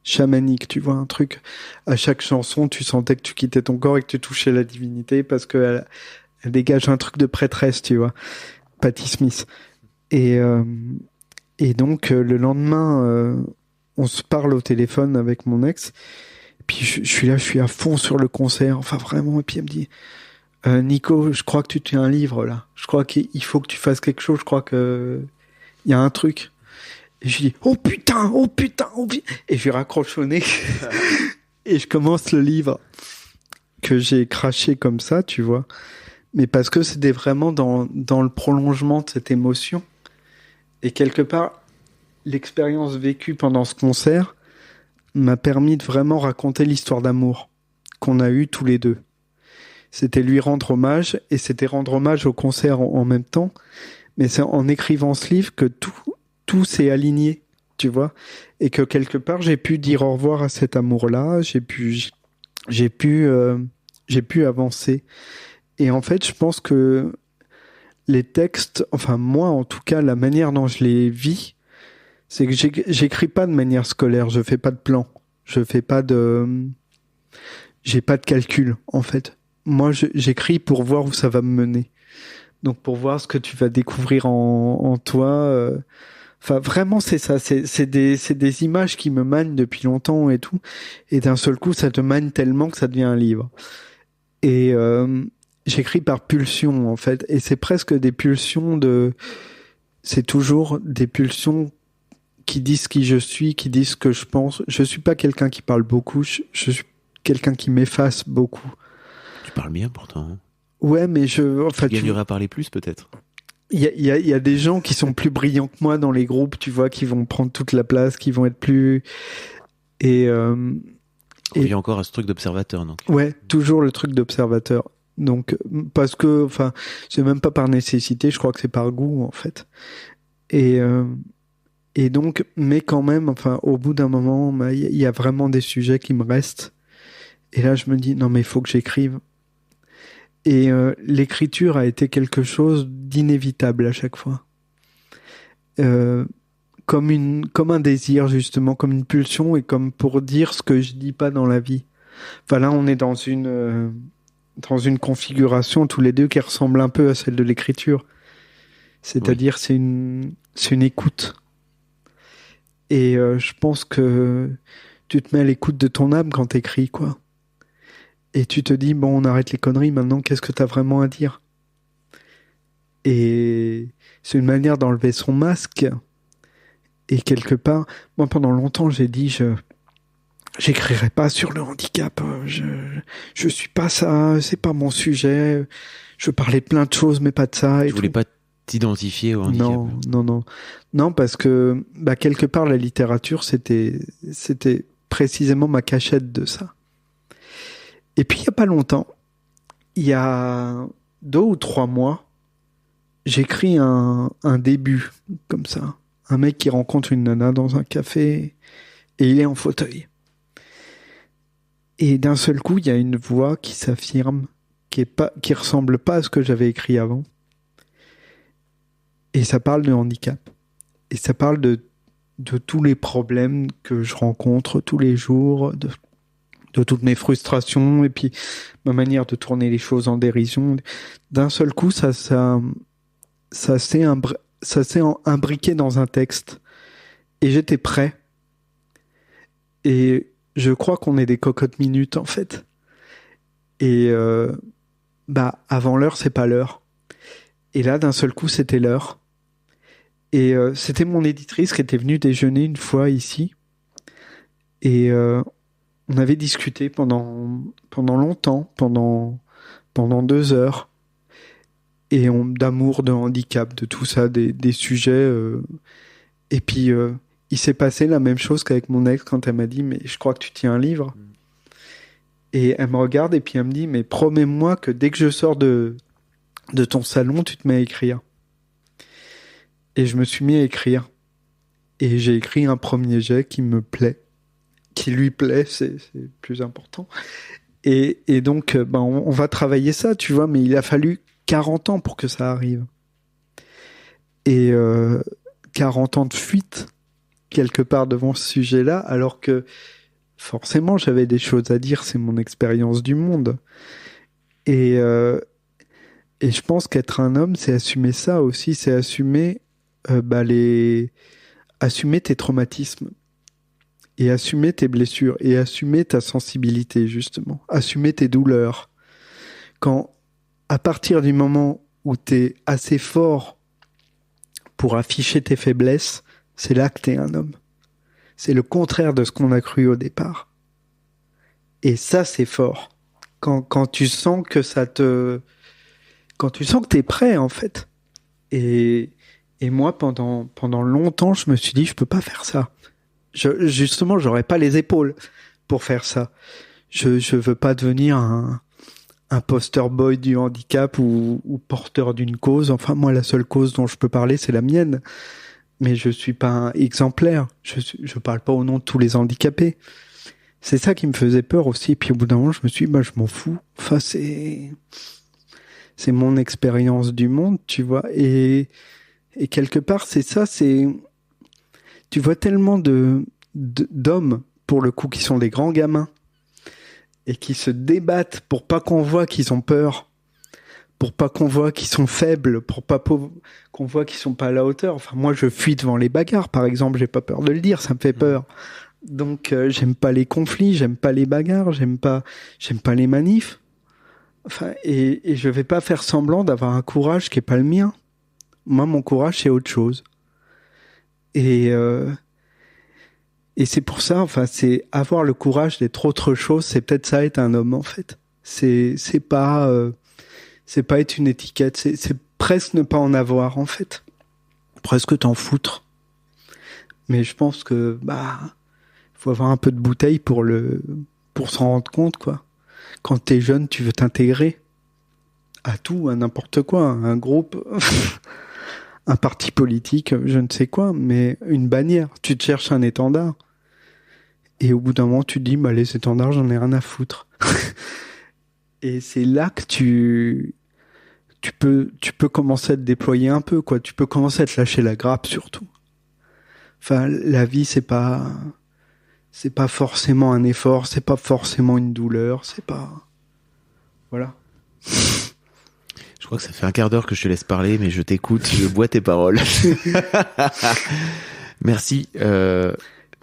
chamanique, tu vois, un truc. À chaque chanson, tu sentais que tu quittais ton corps et que tu touchais la divinité parce que elle dégage un truc de prêtresse, tu vois, Patti Smith. Et donc le lendemain, on se parle au téléphone avec mon ex. Et puis je suis à fond sur le concert, enfin vraiment. Et puis elle me dit. Nico, je crois que tu tiens un livre là. Je crois qu'il faut que tu fasses quelque chose. Je crois que il y a un truc. Et je dis oh putain. Et je lui raccroche au nez et je commence le livre que j'ai craché comme ça, tu vois. Mais parce que c'était vraiment dans le prolongement de cette émotion. Et quelque part, l'expérience vécue pendant ce concert m'a permis de vraiment raconter l'histoire d'amour qu'on a eue tous les deux. C'était lui rendre hommage, et c'était rendre hommage au concert en même temps. Mais c'est en écrivant ce livre que tout s'est aligné, tu vois. Et que quelque part, j'ai pu dire au revoir à cet amour-là, j'ai pu avancer. Et en fait, je pense que les textes, enfin moi en tout cas, la manière dont je les vis, c'est que j'écris pas de manière scolaire, je fais pas de plan, j'ai pas de calcul, en fait. Moi, j'écris pour voir où ça va me mener. Donc, pour voir ce que tu vas découvrir en toi. Enfin, vraiment, c'est ça. C'est des images qui me mènent depuis longtemps et tout. Et d'un seul coup, ça te mène tellement que ça devient un livre. Et j'écris par pulsion, en fait. Et c'est presque des pulsions c'est toujours des pulsions qui disent qui je suis, qui disent ce que je pense. Je suis pas quelqu'un qui parle beaucoup. Je suis quelqu'un qui m'efface beaucoup. Tu parles bien pourtant. Ouais, mais tu gagnerais à parler plus peut-être. Il y a des gens qui sont plus brillants que moi dans les groupes, tu vois, qui vont prendre toute la place, qui vont être plus... Il y a encore ce truc d'observateur, donc. Ouais, toujours le truc d'observateur. Donc, parce que, c'est même pas par nécessité, je crois que c'est par goût, en fait. Et donc, mais quand même, au bout d'un moment, il y a vraiment des sujets qui me restent. Et là, je me dis, non, mais il faut que j'écrive. Et l'écriture a été quelque chose d'inévitable à chaque fois. comme un désir, justement, comme une pulsion, et comme pour dire ce que je dis pas dans la vie. Enfin, là, on est dans une configuration, tous les deux, qui ressemble un peu à celle de l'écriture. C'est-à-dire, c'est une écoute. Et je pense que tu te mets à l'écoute de ton âme quand t'écris, quoi. Et tu te dis, bon, on arrête les conneries, maintenant, qu'est-ce que t'as vraiment à dire? Et c'est une manière d'enlever son masque. Et quelque part, moi, pendant longtemps, j'ai dit, j'écrirai pas sur le handicap. Je suis pas ça, c'est pas mon sujet. Je parlais de plein de choses, mais pas de ça. Je voulais pas t'identifier au handicap. Non, parce que, quelque part, la littérature, c'était précisément ma cachette de ça. Et puis, il y a pas longtemps, il y a 2 ou 3 mois, j'écris un début, comme ça. Un mec qui rencontre une nana dans un café, et il est en fauteuil. Et d'un seul coup, il y a une voix qui s'affirme, qui ressemble pas à ce que j'avais écrit avant. Et ça parle de handicap. Et ça parle de tous les problèmes que je rencontre tous les jours, de toutes mes frustrations, et puis ma manière de tourner les choses en dérision. D'un seul coup, ça s'est imbriqué dans un texte. Et j'étais prêt. Et je crois qu'on est des cocottes minutes, en fait. Et avant l'heure, c'est pas l'heure. Et là, d'un seul coup, c'était l'heure. Et c'était mon éditrice qui était venue déjeuner une fois ici. Et on avait discuté pendant longtemps, pendant 2 heures. Et d'amour, de handicap, de tout ça, des sujets. Et puis, il s'est passé la même chose qu'avec mon ex quand elle m'a dit « Mais je crois que tu tiens un livre. » Et elle me regarde et puis elle me dit « Mais promets-moi que dès que je sors de ton salon, tu te mets à écrire. » Et je me suis mis à écrire. Et j'ai écrit un premier jet qui me plaît, qui lui plaît, c'est le plus important. Et donc, on va travailler ça, tu vois, mais il a fallu 40 ans pour que ça arrive. Et 40 ans de fuite, quelque part devant ce sujet-là, alors que forcément, j'avais des choses à dire, c'est mon expérience du monde. Et je pense qu'être un homme, c'est assumer ça aussi, c'est assumer assumer tes traumatismes et assumer tes blessures et assumer ta sensibilité, justement, assumer tes douleurs. Quand, à partir du moment où t'es assez fort pour afficher tes faiblesses, c'est là que t'es un homme. C'est le contraire de ce qu'on a cru au départ. Et ça, c'est fort. Quand tu sens que quand tu sens que t'es prêt, en fait. Et moi, pendant longtemps, je me suis dit, je peux pas faire ça. Justement, j'aurais pas les épaules pour faire ça. Je veux pas devenir un poster boy du handicap ou porteur d'une cause. Enfin, moi, la seule cause dont je peux parler, c'est la mienne. Mais je suis pas un exemplaire. Je parle pas au nom de tous les handicapés. C'est ça qui me faisait peur aussi. Et puis au bout d'un moment, je me suis dit, je m'en fous. Enfin, c'est mon expérience du monde, tu vois. Et quelque part, c'est ça, tu vois tellement d'hommes, pour le coup, qui sont des grands gamins, et qui se débattent pour pas qu'on voit qu'ils ont peur, pour pas qu'on voit qu'ils sont faibles, pour pas qu'on voit qu'ils sont pas à la hauteur. Enfin, moi, je fuis devant les bagarres, par exemple, j'ai pas peur de le dire, ça me fait peur. Donc, j'aime pas les conflits, j'aime pas les bagarres, j'aime pas les manifs. Enfin, et je vais pas faire semblant d'avoir un courage qui est pas le mien. Moi, mon courage, c'est autre chose. Et c'est pour ça, enfin, c'est avoir le courage d'être autre chose, c'est peut-être ça être un homme, en fait. C'est pas être une étiquette, c'est presque ne pas en avoir, en fait. Presque t'en foutre. Mais je pense que, faut avoir un peu de bouteille pour s'en rendre compte, quoi. Quand t'es jeune, tu veux t'intégrer à tout, à n'importe quoi, un groupe, un parti politique, je ne sais quoi, mais une bannière. Tu te cherches un étendard. Et au bout d'un moment, tu te dis, les étendards, j'en ai rien à foutre. Et c'est là que tu peux commencer à te déployer un peu, quoi. Tu peux commencer à te lâcher la grappe, surtout. Enfin, la vie, c'est pas forcément un effort, c'est pas forcément une douleur, c'est pas... Voilà. Je crois que ça fait un quart d'heure que je te laisse parler, mais je t'écoute, je bois tes paroles. Merci.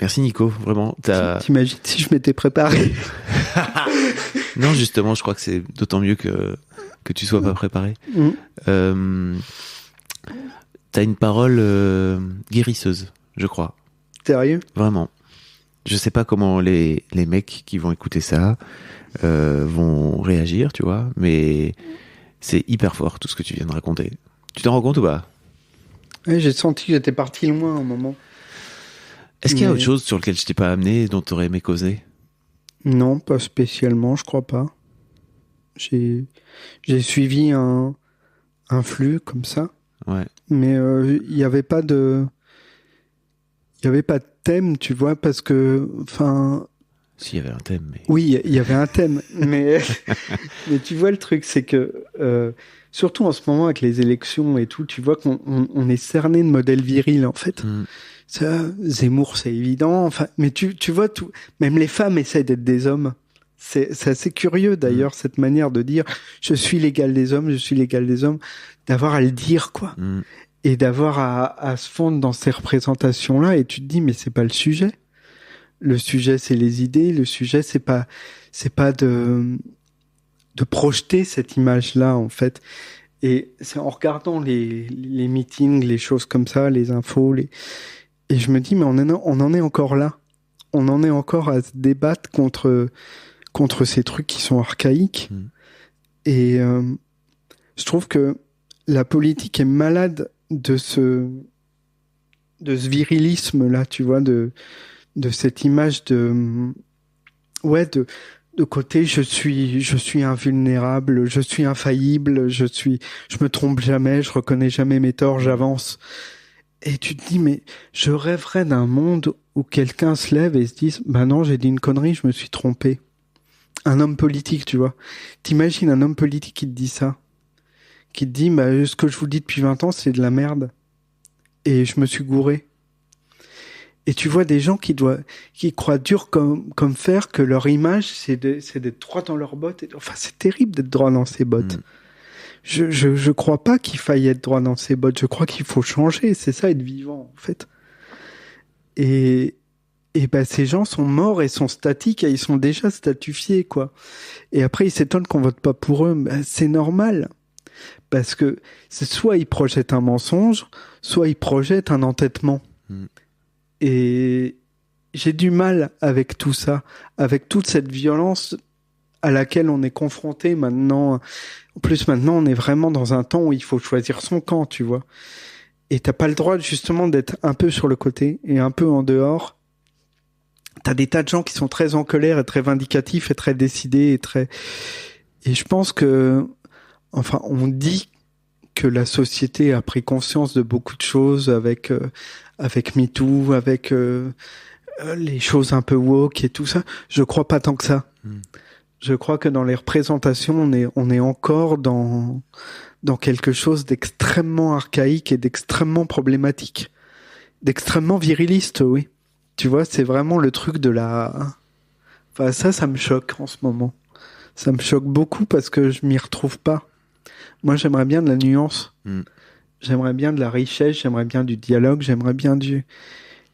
Merci Nico, vraiment. T'imagines si je m'étais préparé? Non, justement, je crois que c'est d'autant mieux que tu sois pas préparé. T'as une parole guérisseuse, je crois. Sérieux? Vraiment. Je sais pas comment les mecs qui vont écouter ça vont réagir, tu vois, mais c'est hyper fort tout ce que tu viens de raconter. Tu t'en rends compte ou pas? Ouais, j'ai senti que j'étais parti loin un moment. Est-ce qu'il y a autre chose sur lequel je t'ai pas amené, dont tu aurais aimé causer? Non, pas spécialement, je crois pas. J'ai suivi un flux comme ça. Ouais. Mais il y avait pas de thème, tu vois, parce que, enfin... S'il y avait un thème, mais... Oui, il y avait un thème, mais tu vois, le truc, c'est que, surtout en ce moment, avec les élections et tout, tu vois qu'on est cerné de modèles virils, en fait. Ça, Zemmour, c'est évident, enfin, mais tu vois, tout, même les femmes essaient d'être des hommes. C'est assez curieux, d'ailleurs, cette manière de dire « je suis l'égal des hommes, je suis l'égal des hommes », d'avoir à le dire, quoi. Et d'avoir à se fondre dans ces représentations-là, et tu te dis, mais c'est pas le sujet. Le sujet, c'est les idées. Le sujet, c'est pas de projeter cette image-là, en fait. Et c'est en regardant les meetings, les choses comme ça, les infos, et je me dis, mais on en est encore là. On en est encore à se débattre contre ces trucs qui sont archaïques. Et je trouve que la politique est malade de ce virilisme-là, tu vois, de cette image de côté je suis invulnérable, je suis infaillible, je me trompe jamais, je reconnais jamais mes torts, j'avance. Et tu te dis, mais je rêverais d'un monde où quelqu'un se lève et se dise, bah non, j'ai dit une connerie, je me suis trompé. Un homme politique, tu vois. T'imagines un homme politique qui te dit ça, qui te dit, bah, ce que je vous dis depuis 20 ans, c'est de la merde. Et je me suis gouré. Et tu vois des gens qui croient dur comme fer que leur image, c'est d'être droit dans leurs bottes. Enfin, c'est terrible d'être droit dans ses bottes. Je crois pas qu'il faille être droit dans ses bottes. Je crois qu'il faut changer. C'est ça, être vivant, en fait. Et ben, ces gens sont morts et sont statiques et ils sont déjà statifiés, quoi. Et après, ils s'étonnent qu'on vote pas pour eux. Ben, c'est normal. Parce que c'est soit ils projettent un mensonge, soit ils projettent un entêtement. Et j'ai du mal avec tout ça, avec toute cette violence à laquelle on est confronté maintenant. En plus, maintenant, on est vraiment dans un temps où il faut choisir son camp, tu vois. Et t'as pas le droit, justement, d'être un peu sur le côté et un peu en dehors. T'as des tas de gens qui sont très en colère et très vindicatifs et très décidés et je pense que, enfin, on dit que la société a pris conscience de beaucoup de choses avec MeToo, avec les choses un peu woke et tout ça. Je crois pas tant que ça. Je crois que dans les représentations, on est encore dans quelque chose d'extrêmement archaïque et d'extrêmement problématique, d'extrêmement viriliste, oui. Tu vois, c'est vraiment le truc de la... Enfin, ça me choque en ce moment. Ça me choque beaucoup parce que je m'y retrouve pas. Moi, j'aimerais bien de la nuance. J'aimerais bien de la richesse, j'aimerais bien du dialogue, j'aimerais bien du...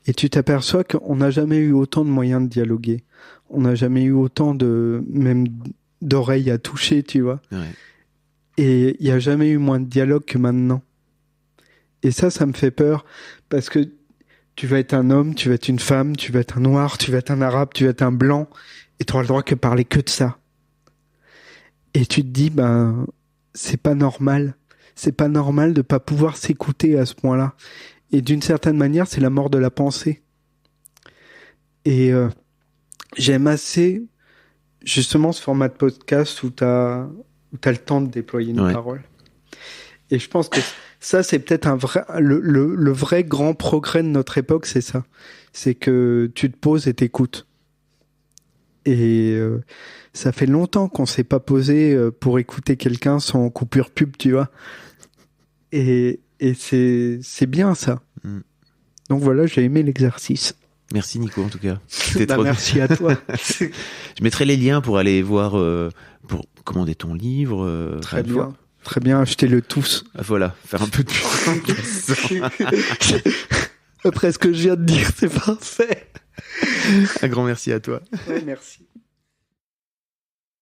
Et tu t'aperçois qu'on n'a jamais eu autant de moyens de dialoguer. On n'a jamais eu autant même d'oreilles à toucher, tu vois. Ouais. Et il n'y a jamais eu moins de dialogue que maintenant. Et ça me fait peur parce que tu vas être un homme, tu vas être une femme, tu vas être un noir, tu vas être un arabe, tu vas être un blanc et tu auras le droit que parler que de ça. Et tu te dis, ben, c'est pas normal. C'est pas normal de pas pouvoir s'écouter à ce point-là. Et d'une certaine manière, c'est la mort de la pensée. Et j'aime assez, justement, ce format de podcast où t'as le temps de déployer une parole. Et je pense que ça, c'est peut-être le vrai grand progrès de notre époque, c'est ça. C'est que tu te poses et t'écoutes. Et ça fait longtemps qu'on s'est pas posé pour écouter quelqu'un sans coupure pub, tu vois. Et c'est bien ça. Donc voilà, j'ai aimé l'exercice. Merci Nico en tout cas. Merci à toi. Je mettrai les liens pour aller voir, pour commander ton livre. Très bien. Très bien, achetez-le tous. Voilà, faire un peu de Après ce que je viens de dire, c'est parfait. Un grand merci à toi. Ouais, merci.